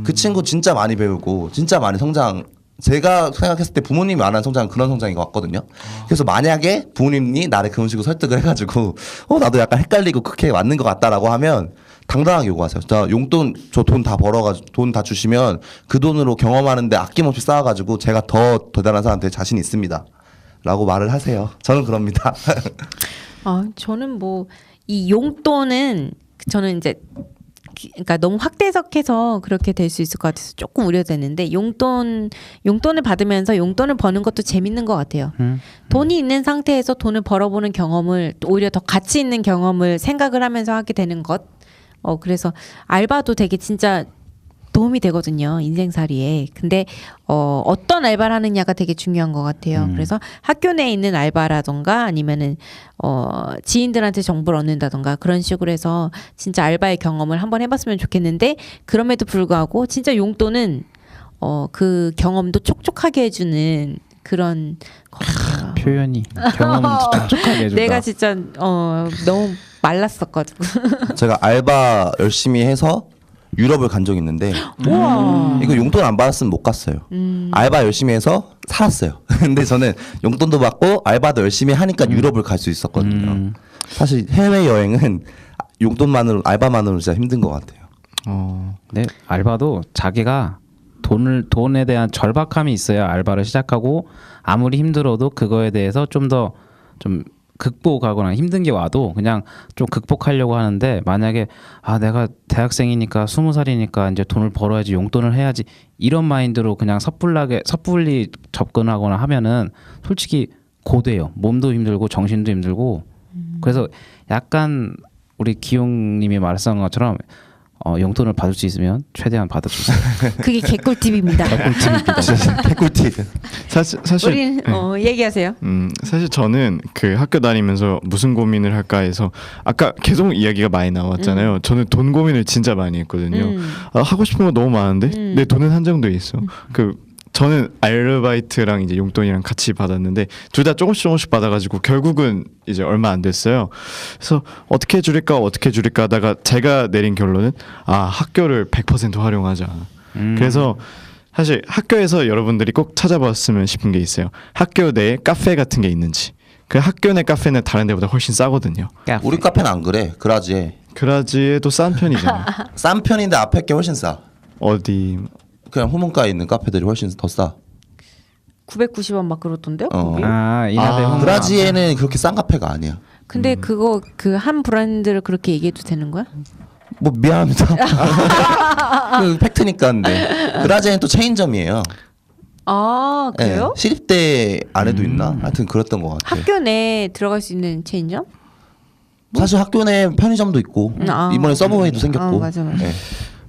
그 친구 진짜 많이 배우고 진짜 많이 성장. 제가 생각했을 때 부모님이 안 한 성장은 그런 성장인 것 같거든요. 그래서 만약에 부모님이 나를 그런 식으로 설득을 해가지고 나도 약간 헷갈리고 그렇게 맞는 것 같다라고 하면 당당하게 요구하세요. 자, 용돈 저 돈 다 벌어가지고 돈 다 주시면 그 돈으로 경험하는데 아낌없이 쌓아가지고 제가 더 대단한 사람 될 자신 있습니다. 라고 말을 하세요. 저는 그럽니다. 저는 뭐 이 용돈은 저는 이제 그러니까 너무 확대해석해서 그렇게 될 수 있을 것 같아서 조금 우려되는데 용돈을 받으면서 용돈을 버는 것도 재밌는 것 같아요. 돈이 있는 상태에서 돈을 벌어보는 경험을 오히려 더 가치 있는 경험을 생각을 하면서 하게 되는 것. 그래서 알바도 되게 진짜 도움이 되거든요. 인생살이에. 근데 어떤 알바를 하느냐가 되게 중요한 것 같아요. 그래서 학교 내에 있는 알바라던가 아니면은 지인들한테 정보를 얻는다던가 그런 식으로 해서 진짜 알바의 경험을 한번 해봤으면 좋겠는데 그럼에도 불구하고 진짜 용돈은 그 경험도 촉촉하게 해주는 그런 것 같아요. 표현이 경험을 촉촉하게 해준다. 내가 진짜 너무 말랐었거든. 제가 알바 열심히 해서 유럽을 간 적이 있는데 우와. 이거 용돈 안 받았으면 못 갔어요. 알바 열심히 해서 살았어요. 근데 저는 용돈도 받고 알바도 열심히 하니까 유럽을 갈 수 있었거든요. 사실 해외 여행은 용돈만으로 알바만으로 진짜 힘든 것 같아요. 네, 알바도 자기가 돈에 대한 절박함이 있어야 알바를 시작하고 아무리 힘들어도 그거에 대해서 좀 더 좀 극복하거나 힘든 게 와도 그냥 좀 극복하려고 하는데 만약에 내가 대학생이니까 20살이니까 이제 돈을 벌어야지 용돈을 해야지 이런 마인드로 그냥 섣불리 접근하거나 하면은 솔직히 고돼요. 몸도 힘들고 정신도 힘들고 그래서 약간 우리 기용님이 말씀한 것처럼 용돈을 받을 수 있으면 최대한 받아주세요. 그게 개꿀팁입니다. 개꿀팁. 사실 우린 얘기하세요. 사실 저는 그 학교 다니면서 무슨 고민을 할까 해서 아까 계속 이야기가 많이 나왔잖아요. 저는 돈 고민을 진짜 많이 했거든요. 하고 싶은 거 너무 많은데 내 돈은 한정돼 있어. 저는 아르바이트랑 이제 용돈이랑 같이 받았는데 둘 다 조금씩 받아가지고 결국은 이제 얼마 안 됐어요. 그래서 어떻게 줄일까 하다가 제가 내린 결론은 학교를 100% 활용하자. 그래서 사실 학교에서 여러분들이 꼭 찾아봤으면 싶은 게 있어요. 학교 내에 카페 같은 게 있는지. 그 학교 내 카페는 다른 데보다 훨씬 싸거든요. 우리 카페는 안 그래. 그라지에도 싼 편이잖아요. 싼 편인데 앞에 게 훨씬 싸. 어디 그냥 후문가에 있는 카페들이 훨씬 더 싸. 990원 막 그렇던데요? 어. 거기? 이나대 홍보. 그라지에는 그렇게 싼 카페가 아니야. 근데 그거 그 한 브랜드를 그렇게 얘기해도 되는 거야? 뭐 미안합니다. 그 팩트니까. 근데 그라지에는 또 체인점이에요. 아 그래요? 네, 시립대 안에도 있나? 하여튼 그랬던 것 같아. 학교 내에 들어갈 수 있는 체인점? 사실 학교 내 편의점도 있고 이번에 서브웨이도 생겼고. 맞아. 네.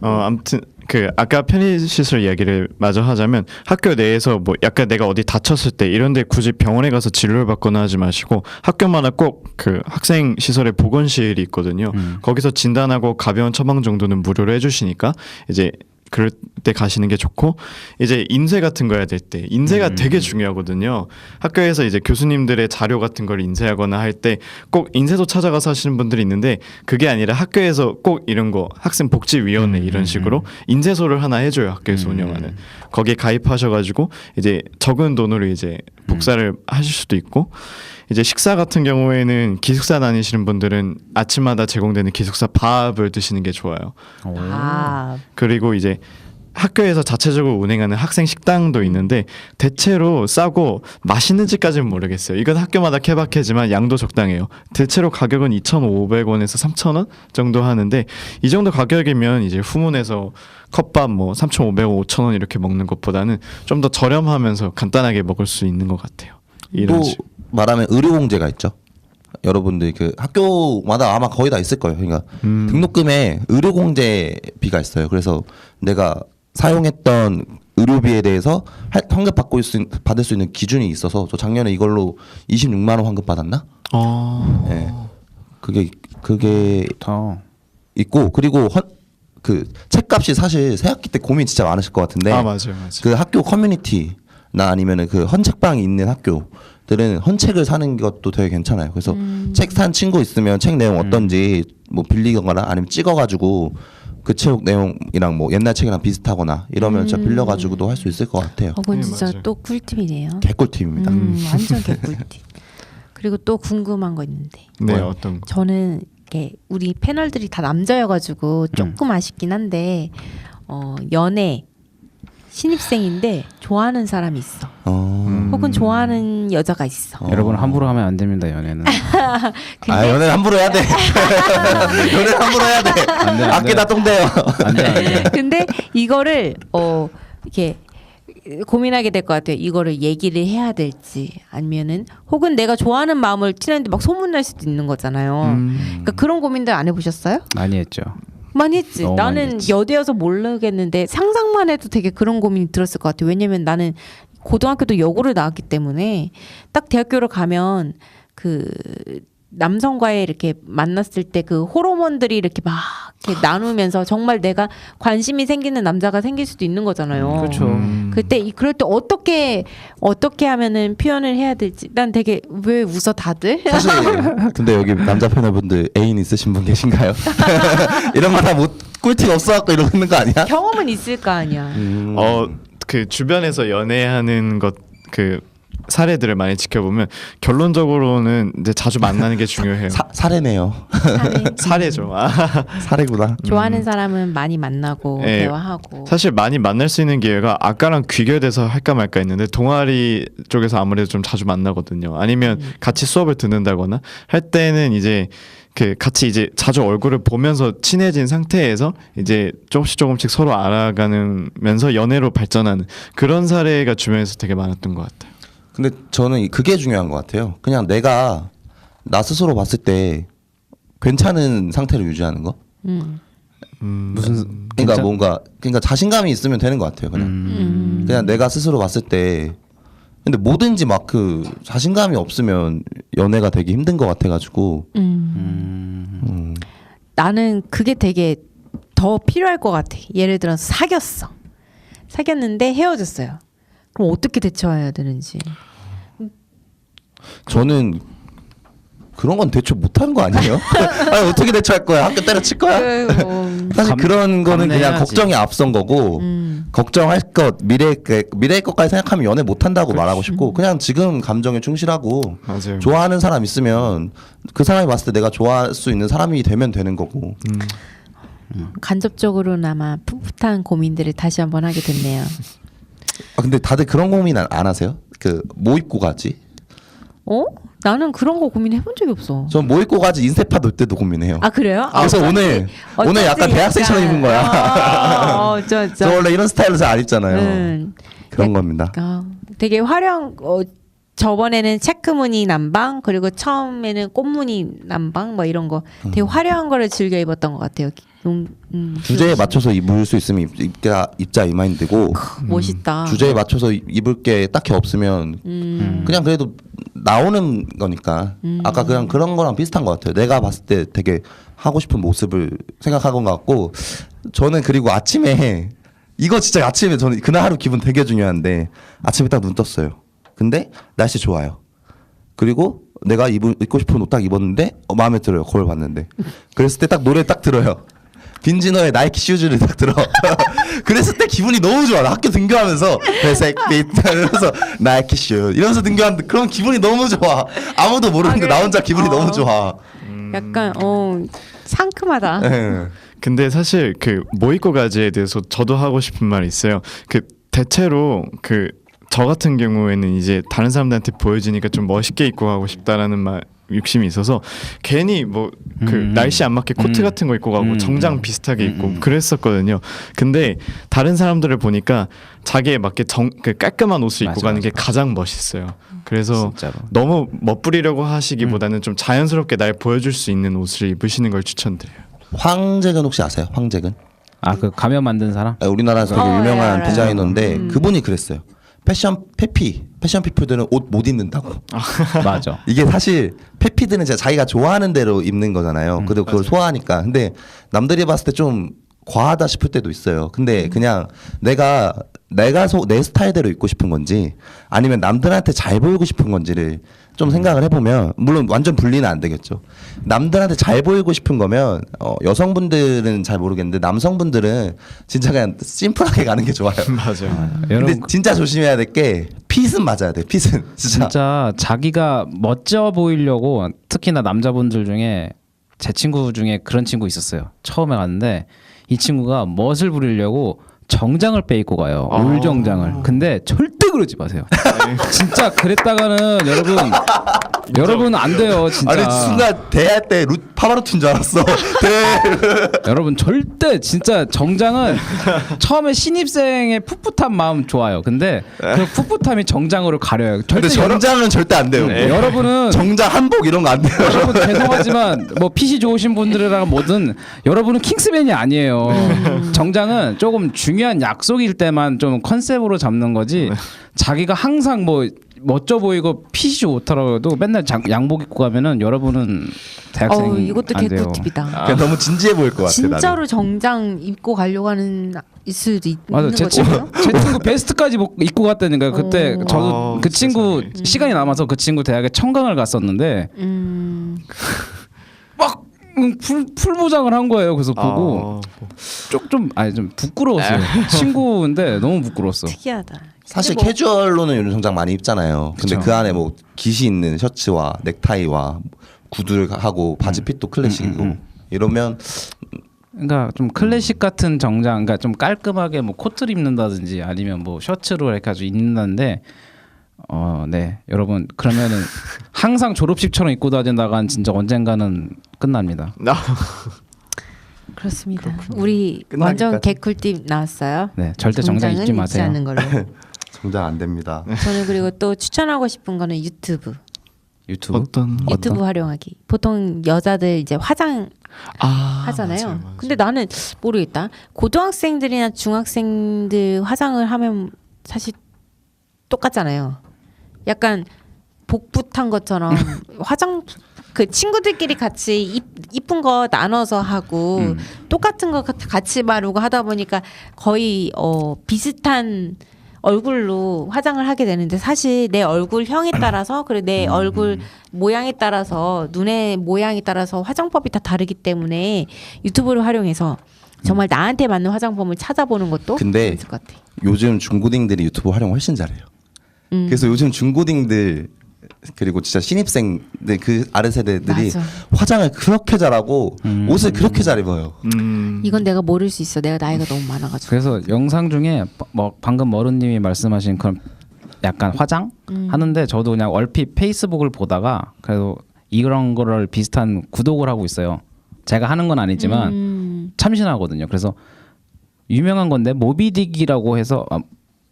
아무튼 그 아까 편의시설 이야기를 마저 하자면 학교 내에서 뭐 약간 내가 어디 다쳤을 때 이런데 굳이 병원에 가서 진료를 받거나 하지 마시고 학교마다 꼭 그 학생 시설에 보건실이 있거든요. 거기서 진단하고 가벼운 처방 정도는 무료로 해주시니까 이제 그럴 때 가시는 게 좋고 이제 인쇄 같은 거 해야 될 때 인쇄가 되게 중요하거든요. 학교에서 이제 교수님들의 자료 같은 걸 인쇄하거나 할 때 꼭 인쇄소 찾아가서 하시는 분들이 있는데 그게 아니라 학교에서 꼭 이런 거 학생 복지위원회 이런 식으로 인쇄소를 하나 해줘요. 학교에서 운영하는 거기에 가입하셔가지고 이제 적은 돈으로 이제 복사를 하실 수도 있고 이제 식사 같은 경우에는 기숙사 다니시는 분들은 아침마다 제공되는 기숙사 밥을 드시는 게 좋아요. 그리고 이제 학교에서 자체적으로 운행하는 학생 식당도 있는데 대체로 싸고 맛있는지까지는 모르겠어요. 이건 학교마다 케바케지만 양도 적당해요. 대체로 가격은 2,500원에서 3,000원 정도 하는데 이 정도 가격이면 이제 후문에서 컵밥 뭐 3,500원, 5,000원 이렇게 먹는 것보다는 좀 더 저렴하면서 간단하게 먹을 수 있는 것 같아요. 이런 또 식으로. 말하면 의료공제가 있죠. 여러분들 그 학교마다 아마 거의 다 있을 거예요. 그러니까 등록금에 의료공제비가 있어요. 그래서 내가 사용했던 의료비에 대해서 환급 받을 수 있는 기준이 있어서 저 작년에 이걸로 26만 원 환급 받았나? 네. 그게 더 있고 그리고 그 책값이 사실 새학기 때 고민 진짜 많으실 것 같은데 맞아요. 그 학교 커뮤니티나 아니면은 그 헌책방이 있는 학교들은 헌책을 사는 것도 되게 괜찮아요. 그래서 책 산 친구 있으면 책 내용 어떤지 뭐 빌리거나 아니면 찍어가지고 그 책 내용이랑 뭐 옛날 책이랑 비슷하거나 이러면 진짜 빌려가지고도 할 수 있을 것 같아요. 그건 네, 진짜 맞아요. 또 꿀팁이네요. 개꿀팁입니다. 완전 개꿀팁. 그리고 또 궁금한 거 있는데 네, 뭐요? 어떤 거? 저는 이게 우리 패널들이 다 남자여가지고 조금 아쉽긴 한데 연애 신입생인데 좋아하는 사람이 있어. 혹은 좋아하는 여자가 있어. 여러분 함부로 하면 안 됩니다 연애는. 연애는 함부로 해야 돼. 연애는 함부로 해야 돼. 안 돼. 아끼다 똥대요. 안돼. 근데 이거를 이렇게 고민하게 될 것 같아요. 이거를 얘기를 해야 될지 아니면은 혹은 내가 좋아하는 마음을 티내는데 막 소문날 수도 있는 거잖아요. 그러니까 그런 고민들 안 해보셨어요? 많이 했죠. 많이 했지. 너무 많이 나는 했지. 여대여서 모르겠는데 상상만 해도 되게 그런 고민이 들었을 것 같아요. 왜냐면 나는 고등학교도 여고를 나왔기 때문에 딱 대학교를 가면 그 남성과의 이렇게 만났을 때 그 호르몬들이 이렇게 막 이렇게 나누면서 정말 내가 관심이 생기는 남자가 생길 수도 있는 거잖아요. 그렇죠. 그럴 때 어떻게 하면은 표현을 해야 될지 난 되게 왜 웃어 다들? 사실 근데 여기 남자 패널분들 애인 있으신 분 계신가요? 이런 거 다 꿀팁 없어갖고 이러는 거 아니야? 경험은 있을 거 아니야. 그 주변에서 연애하는 것 그 사례들을 많이 지켜보면 결론적으로는 이제 자주 만나는 게 중요해요. 사례네요. 사례죠. 사례구나. 좋아하는 사람은 많이 만나고 네. 대화하고. 사실 많이 만날 수 있는 기회가 아까랑 귀결돼서 할까 말까 했는데 동아리 쪽에서 아무래도 좀 자주 만나거든요. 아니면 같이 수업을 듣는다거나 할 때는 이제 그 같이 이제 자주 얼굴을 보면서 친해진 상태에서 이제 조금씩 서로 알아가면서 연애로 발전하는 그런 사례가 주변에서 되게 많았던 것 같아요. 근데 저는 그게 중요한 것 같아요. 그냥 내가 나 스스로 봤을 때 괜찮은 상태를 유지하는 거. 무슨 그러니까 뭔가 자신감이 있으면 되는 것 같아요. 그냥 내가 스스로 봤을 때. 근데 뭐든지 막 그 자신감이 없으면 연애가 되게 힘든 것 같아가지고. 나는 그게 되게 더 필요할 것 같아. 예를 들어서 사귀었는데 헤어졌어요. 그럼 어떻게 대처해야 되는지. 저는 그런 건 대처 못하는 거 아니에요? 아니, 어떻게 대처할 거야? 학교 때려칠 거야? 사실 그런 거는 그냥 감내해야지. 걱정이 앞선 거고 걱정할 것 미래의 것까지 생각하면 연애 못 한다고 말하고 싶고 그냥 지금 감정에 충실하고 맞아요. 좋아하는 사람 있으면 그 사람이 봤을 때 내가 좋아할 수 있는 사람이 되면 되는 거고. 간접적으로나마 풋풋한 고민들을 다시 한번 하게 됐네요. 아, 근데 다들 그런 고민 안 하세요? 그 뭐 입고 가지? 나는 그런 거 고민해본 적이 없어. 전 뭐 입고 가지 인스타 놀 때도 고민해요. 아 그래요? 그래서 오늘 약간 대학생처럼 입은 거야. 저 원래 이런 스타일로 잘 안 입잖아요. 그런 겁니다. 되게 저번에는 체크무늬 남방 그리고 처음에는 꽃무늬 남방 뭐 이런 거 되게 화려한 거를 즐겨 입었던 것 같아요. 주제에 맞춰서 입을 수 있으면 입자 이 마인드고 멋있다. 주제에 맞춰서 입을 게 딱히 없으면 그냥 그래도 나오는 거니까 아까 그냥 그런 거랑 비슷한 것 같아요. 내가 봤을 때 되게 하고 싶은 모습을 생각한 것 같고 저는 그리고 아침에 이거 진짜 아침에 저는 그날 하루 기분 되게 중요한데 아침에 딱 눈 떴어요. 근데 날씨 좋아요. 그리고 내가 입고 싶은 옷 딱 입었는데 마음에 들어요. 거울 봤는데 그랬을 때 딱 노래 딱 들어요. 빈지노의 나이키 슈즈를 딱 들어. 그랬을 때 기분이 너무 좋아. 나 학교 등교하면서 회색빛 이러면서 나이키 슈 이러면서 등교하는데 그런 기분이 너무 좋아. 아무도 모르는데 나 혼자 기분이 너무 좋아. 약간 상큼하다. 네. 근데 사실 그 뭐 입고 가지에 대해서 저도 하고 싶은 말이 있어요. 그 대체로 저 같은 경우에는 이제 다른 사람들한테 보여지니까 좀 멋있게 입고 가고 싶다라는 욕심이 있어서 괜히 날씨 안 맞게 코트 같은 거 입고 가고 정장 비슷하게 입고 그랬었거든요. 근데 다른 사람들을 보니까 자기에 맞게 깔끔한 옷을 입고 가는 게 가장 멋있어요. 그래서 진짜로. 너무 멋부리려고 하시기보다는 좀 자연스럽게 날 보여줄 수 있는 옷을 입으시는 걸 추천드려요. 황재근 혹시 아세요? 황재근? 그 가면 만든 사람? 우리나라에서 되게 유명한 알아요. 디자이너인데 그분이 그랬어요. 패션 피플들은 옷 못 입는다고. 맞아. 이게 사실 페피들은 자기가 좋아하는 대로 입는 거잖아요. 그리고 그걸 소화하니까. 근데 남들이 봤을 때 좀 과하다 싶을 때도 있어요. 근데 그냥 내가 내 스타일대로 입고 싶은 건지 아니면 남들한테 잘 보이고 싶은 건지를 좀 생각을 해보면 물론 완전 분리는 안 되겠죠. 남들한테 잘 보이고 싶은 거면 여성분들은 잘 모르겠는데 남성분들은 진짜 그냥 심플하게 가는 게 좋아요. 맞아요. 근데 여러분 진짜 조심해야 될 게 핏은 맞아야 돼. 핏은 진짜 자기가 멋져 보이려고 특히나 남자분들 중에 제 친구 중에 그런 친구 있었어요. 처음에 갔는데 이 친구가 멋을 부리려고 정장을 빼입고 가요. 울 정장을. 근데 절대 그러지 마세요. 진짜 그랬다가는 여러분 안 돼요. 진짜. 아니 순간 대할 때 파바로티인 줄 알았어. 여러분 절대 진짜 정장은 처음에 신입생의 풋풋한 마음 좋아요. 근데 그 풋풋함이 정장으로 가려요. 근데 절대 정장은 절대 안 돼요. 여러분은 정장 한복 이런 거 안 돼요. 여러분 죄송하지만 뭐 핏이 좋으신 분들이랑 뭐든 여러분은 킹스맨이 아니에요. 정장은 조금 중요한 약속일 때만 좀 컨셉으로 잡는 거지. 자기가 항상 뭐 멋져 보이고 핏이 좋더라도 맨날 양복 입고 가면은 여러분은 대학생이 이것도 안 돼요. 개꿀팁이다. 그냥 너무 진지해 보일 것 같아. 진짜로 나는. 정장 입고 가려고 하는 수도 맞아, 있는 제 거죠. 친구 베스트까지 입고 갔다니까요. 그때 저도 그 친구 세상에. 시간이 남아서 그 친구 대학에 청강을 갔었는데 막 풀무장을 한 거예요. 그래서 보고 좀 부끄러웠어요. 친구인데 너무 부끄러웠어. 특이하다. 사실 근데 뭐 캐주얼로는 요즘 정장 많이 입잖아요. 근데 그쵸. 그 안에 뭐 깃이 있는 셔츠와 넥타이와 구두를 하고 바지 핏도 클래식이고 이러면 그러니까 좀 클래식 같은 정장, 그러니까 좀 깔끔하게 뭐 코트를 입는다든지 아니면 뭐 셔츠로 이렇게 아주 입는다는데 네 여러분 그러면은 항상 졸업식처럼 입고 다니다간 진짜 언젠가는 끝납니다. 그렇습니다. 우리 끝나기까지. 완전 개꿀팁 나왔어요. 네 절대 정장 정장은 입지 입지 마세요. 않는 걸로. 정장 안 됩니다. 저는 그리고 또 추천하고 싶은 거는 유튜브. 유튜브? 유튜브 활용하기. 보통 여자들 이제 화장 하잖아요. 맞아요. 근데 나는 모르겠다. 고등학생들이나 중학생들 화장을 하면 사실 똑같잖아요. 약간 복붙한 것처럼 화장 친구들끼리 같이 이쁜 거 나눠서 하고 똑같은 거 같이 바르고 하다 보니까 거의 비슷한 얼굴로 화장을 하게 되는데 사실 내 얼굴형에 따라서 그리고 내 얼굴 모양에 따라서 눈의 모양에 따라서 화장법이 다 다르기 때문에 유튜브를 활용해서 정말 나한테 맞는 화장품을 찾아보는 것도 근데 있을 것 같아. 요즘 중고딩들이 유튜브 활용 훨씬 잘해요. 그래서 요즘 중고딩들 그리고 진짜 신입생들 그 아래 세대들이 맞아. 화장을 그렇게 잘하고 옷을 그렇게 잘 입어요. 이건 내가 모를 수 있어. 내가 나이가 너무 많아가지고. 그래서 영상 중에 뭐 방금 머루님이 말씀하신 그런 약간 화장 하는데 저도 그냥 얼핏 페이스북을 보다가 그래도 이런 거를 비슷한 구독을 하고 있어요. 제가 하는 건 아니지만 참신하거든요. 그래서 유명한 건데 모비딕이라고 해서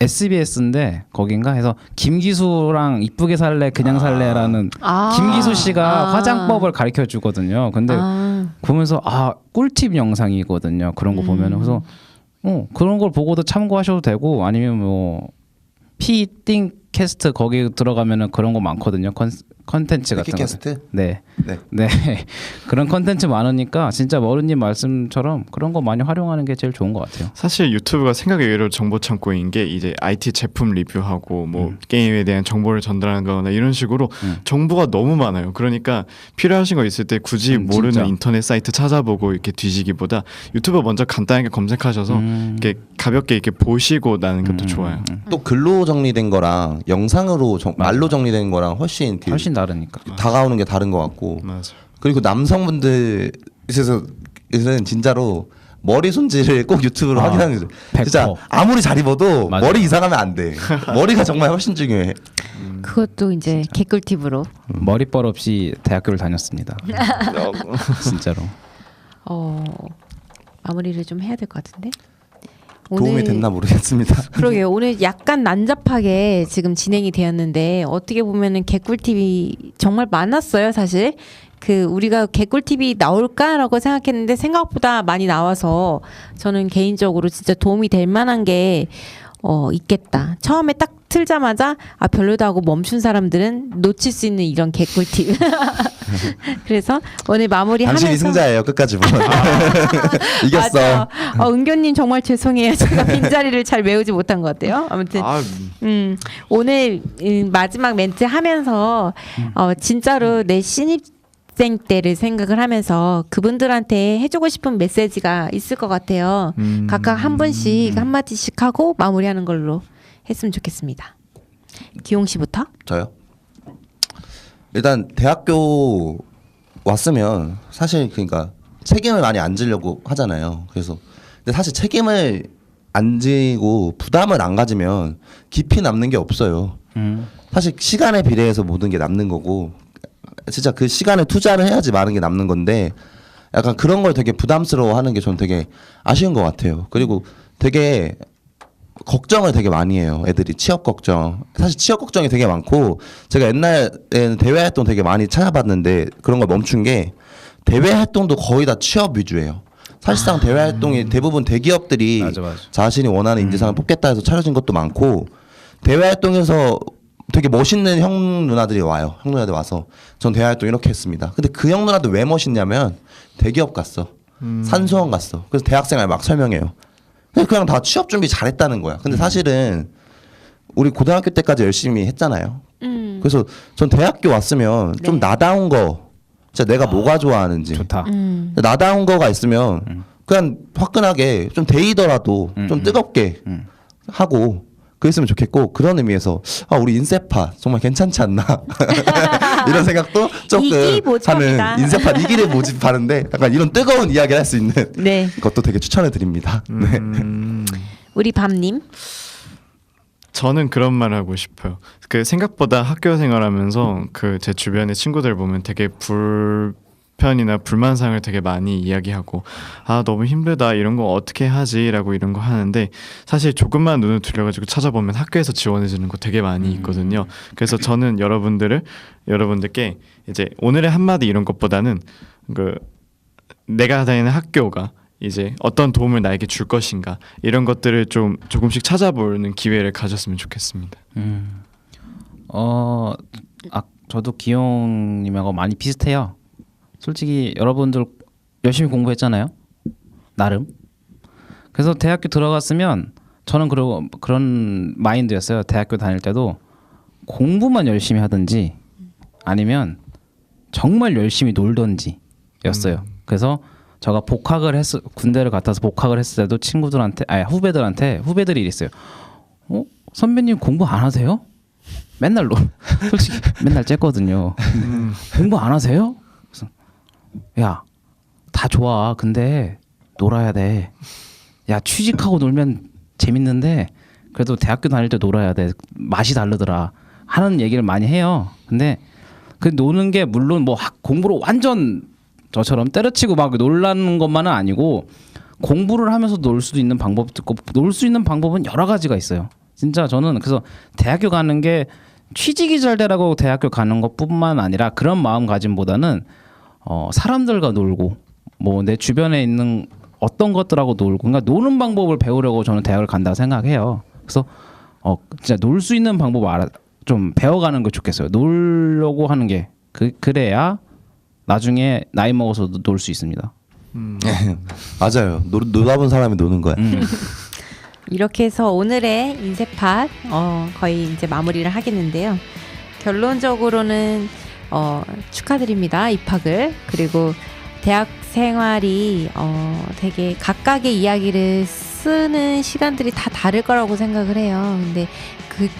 SBS인데 거긴가 해서 김기수랑 이쁘게 살래 그냥 살래라는 김기수 씨가 화장법을 가르쳐 주거든요. 근데 보면서 꿀팁 영상이거든요. 그런 거 보면은 그래서 그런 걸 보고도 참고하셔도 되고 아니면 뭐 피띵 캐스트 거기 들어가면은 그런 거 많거든요. 컨텐츠 같은 거. 캐스트? 네. 그런 컨텐츠 많으니까 진짜 머루님 말씀처럼 그런 거 많이 활용하는 게 제일 좋은 것 같아요. 사실 유튜브가 생각의 외로 정보 창고인 게 이제 IT 제품 리뷰하고 뭐 게임에 대한 정보를 전달하는 거나 이런 식으로 정보가 너무 많아요. 그러니까 필요하신 거 있을 때 굳이 모르는 진짜. 인터넷 사이트 찾아보고 이렇게 뒤지기보다 유튜브 먼저 간단하게 검색하셔서 이렇게 가볍게 이렇게 보시고 나는 것도 좋아요. 또 글로 정리된 거랑 영상으로 말로 정리된 거랑 훨씬 다르니까. 다가오는 게 다른 것 같고 맞아. 그리고 남성분들 있어서는 진짜로 머리 손질을 꼭 유튜브로 확인하는 거죠. 100%. 진짜 아무리 잘 입어도 맞아. 머리 이상하면 안 돼. 머리가 정말 훨씬 중요해. 그것도 이제 개꿀 팁으로. 머리뻘 없이 대학교를 다녔습니다. 진짜로. 마무리를 좀 해야 될 것 같은데. 도움이 됐나 모르겠습니다. 그러게요. 오늘 약간 난잡하게 지금 진행이 되었는데 어떻게 보면은 개꿀팁이 정말 많았어요, 사실. 우리가 개꿀팁이 나올까라고 생각했는데 생각보다 많이 나와서 저는 개인적으로 진짜 도움이 될 만한 게 있겠다. 처음에 딱 틀자마자 별로다 하고 멈춘 사람들은 놓칠 수 있는 이런 개꿀팁. 그래서 오늘 마무리하면서 당신이 승자예요. 끝까지 보면. 이겼어. 맞아. 은교님 정말 죄송해요. 제가 빈자리를 잘 메우지 못한 것 같아요. 아무튼 오늘 마지막 멘트 하면서 진짜로 내 신입생 때를 생각을 하면서 그분들한테 해주고 싶은 메시지가 있을 것 같아요. 각각 한 분씩 한 마디씩 하고 마무리하는 걸로 했으면 좋겠습니다. 기용 씨부터. 저요? 일단 대학교 왔으면 사실 그러니까 책임을 많이 안 지려고 하잖아요. 그래서 근데 사실 책임을 안 지고 부담을 안 가지면 깊이 남는 게 없어요. 사실 시간에 비례해서 모든 게 남는 거고 진짜 그 시간에 투자를 해야지 많은 게 남는 건데 약간 그런 걸 되게 부담스러워하는 게 저는 되게 아쉬운 것 같아요. 그리고 되게 걱정을 되게 많이 해요. 애들이 취업 걱정. 사실 취업 걱정이 되게 많고 제가 옛날에는 대외 활동 되게 많이 찾아봤는데 그런 걸 멈춘 게 대외 활동도 거의 다 취업 위주예요. 사실상 대외 활동이 대부분 대기업들이 맞아. 자신이 원하는 인재상을 뽑겠다 해서 차려진 것도 많고 대외 활동에서 되게 멋있는 형 누나들이 와요. 형 누나들 와서 전 대외 활동 이렇게 했습니다. 근데 그 형 누나들 왜 멋있냐면 대기업 갔어. 산수원 갔어. 그래서 대학생활 막 설명해요. 그냥 다 취업 준비 잘했다는 거야. 근데 사실은 우리 고등학교 때까지 열심히 했잖아요. 그래서 전 대학교 왔으면 좀 나다운 거, 진짜 내가 뭐가 좋아하는지, 좋다. 나다운 거가 있으면 그냥 화끈하게 좀 데이더라도 좀 뜨겁게 하고 그랬으면 좋겠고 그런 의미에서 우리 인세파 정말 괜찮지 않나 이런 생각도 조금 이기 모집합니다. 하는 인세파 2기를 모집하는데 약간 이런 뜨거운 이야기를 할 수 있는 네. 것도 되게 추천해 드립니다. 네. 우리 밤님. 저는 그런 말 하고 싶어요. 생각보다 학교 생활하면서 제 주변의 친구들 보면 되게 불편이나 불만사항을 되게 많이 이야기하고 너무 힘들다 이런 거 어떻게 하지라고 이런 거 하는데 사실 조금만 눈을 들여가지고 찾아보면 학교에서 지원해주는 거 되게 많이 있거든요. 그래서 저는 여러분들께 이제 오늘의 한마디 이런 것보다는 내가 다니는 학교가 이제 어떤 도움을 나에게 줄 것인가 이런 것들을 좀 조금씩 찾아보는 기회를 가졌으면 좋겠습니다. 저도 기용님하고 많이 비슷해요. 솔직히 여러분들 열심히 공부했잖아요. 나름. 그래서 대학교 들어갔으면 저는 그리고 그런 마인드였어요. 대학교 다닐 때도 공부만 열심히 하든지 아니면 정말 열심히 놀던지였어요. 그래서 제가 군대를 갔다서 복학을 했을 때도 후배들이 이랬어요. 선배님 공부 안 하세요? 맨날 솔직히 맨날 쬐거든요. 공부 안 하세요? 그래서 야, 다 좋아. 근데 놀아야 돼. 야, 취직하고 놀면 재밌는데 그래도 대학교 다닐 때 놀아야 돼. 맛이 다르더라. 하는 얘기를 많이 해요. 근데 그 노는 게 물론 뭐 공부로 완전 저처럼 때려치고 막 놀라는 것만은 아니고 공부를 하면서 놀 수도 있는 방법도 있고 놀 수 있는 방법은 여러 가지가 있어요. 진짜 저는 그래서 대학교 가는 게 취직이 잘 되라고 대학교 가는 것뿐만 아니라 그런 마음가짐보다는 사람들과 놀고 뭐 내 주변에 있는 어떤 것들하고 놀고 그러니까 노는 방법을 배우려고 저는 대학을 간다고 생각해요. 그래서 진짜 놀 수 있는 방법 좀 배워가는 게 좋겠어요. 놀려고 하는 게 그래야 나중에 나이 먹어서도 놀 수 있습니다. 맞아요. 놀아본 사람이 노는 거야. 이렇게 해서 오늘의 인쇄팟 거의 이제 마무리를 하겠는데요. 결론적으로는 축하드립니다. 입학을. 그리고 대학 생활이 되게 각각의 이야기를 쓰는 시간들이 다 다를 거라고 생각을 해요. 근데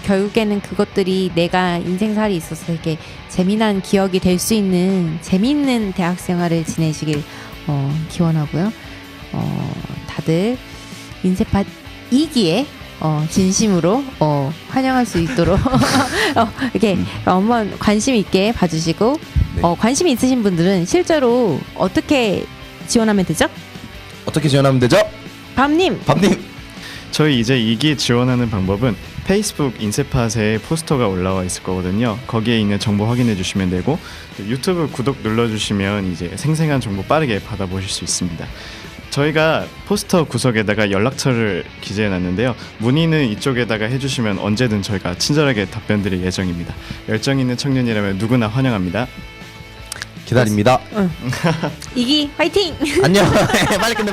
결국에는 그것들이 내가 인생살이 있어서 되게 재미난 기억이 될 수 있는 재미있는 대학 생활을 지내시길 기원하고요. 다들 인쇄팟 2기에 진심으로 환영할 수 있도록 이렇게 한번 관심 있게 봐주시고 관심이 있으신 분들은 실제로 어떻게 지원하면 되죠? 어떻게 지원하면 되죠? 밤님! 저희 이제 2기 지원하는 방법은 페이스북 인쇄팟에 포스터가 올라와 있을 거거든요. 거기에 있는 정보 확인해 주시면 되고 유튜브 구독 눌러주시면 이제 생생한 정보 빠르게 받아보실 수 있습니다. 저희가 포스터 구석에다가 연락처를 기재해 놨는데요. 문의는 이쪽에다가 해주시면 언제든 저희가 친절하게 답변드릴 예정입니다. 열정 있는 청년이라면 누구나 환영합니다. 기다립니다. 2기 화이팅! 안녕. 빨리 끝내.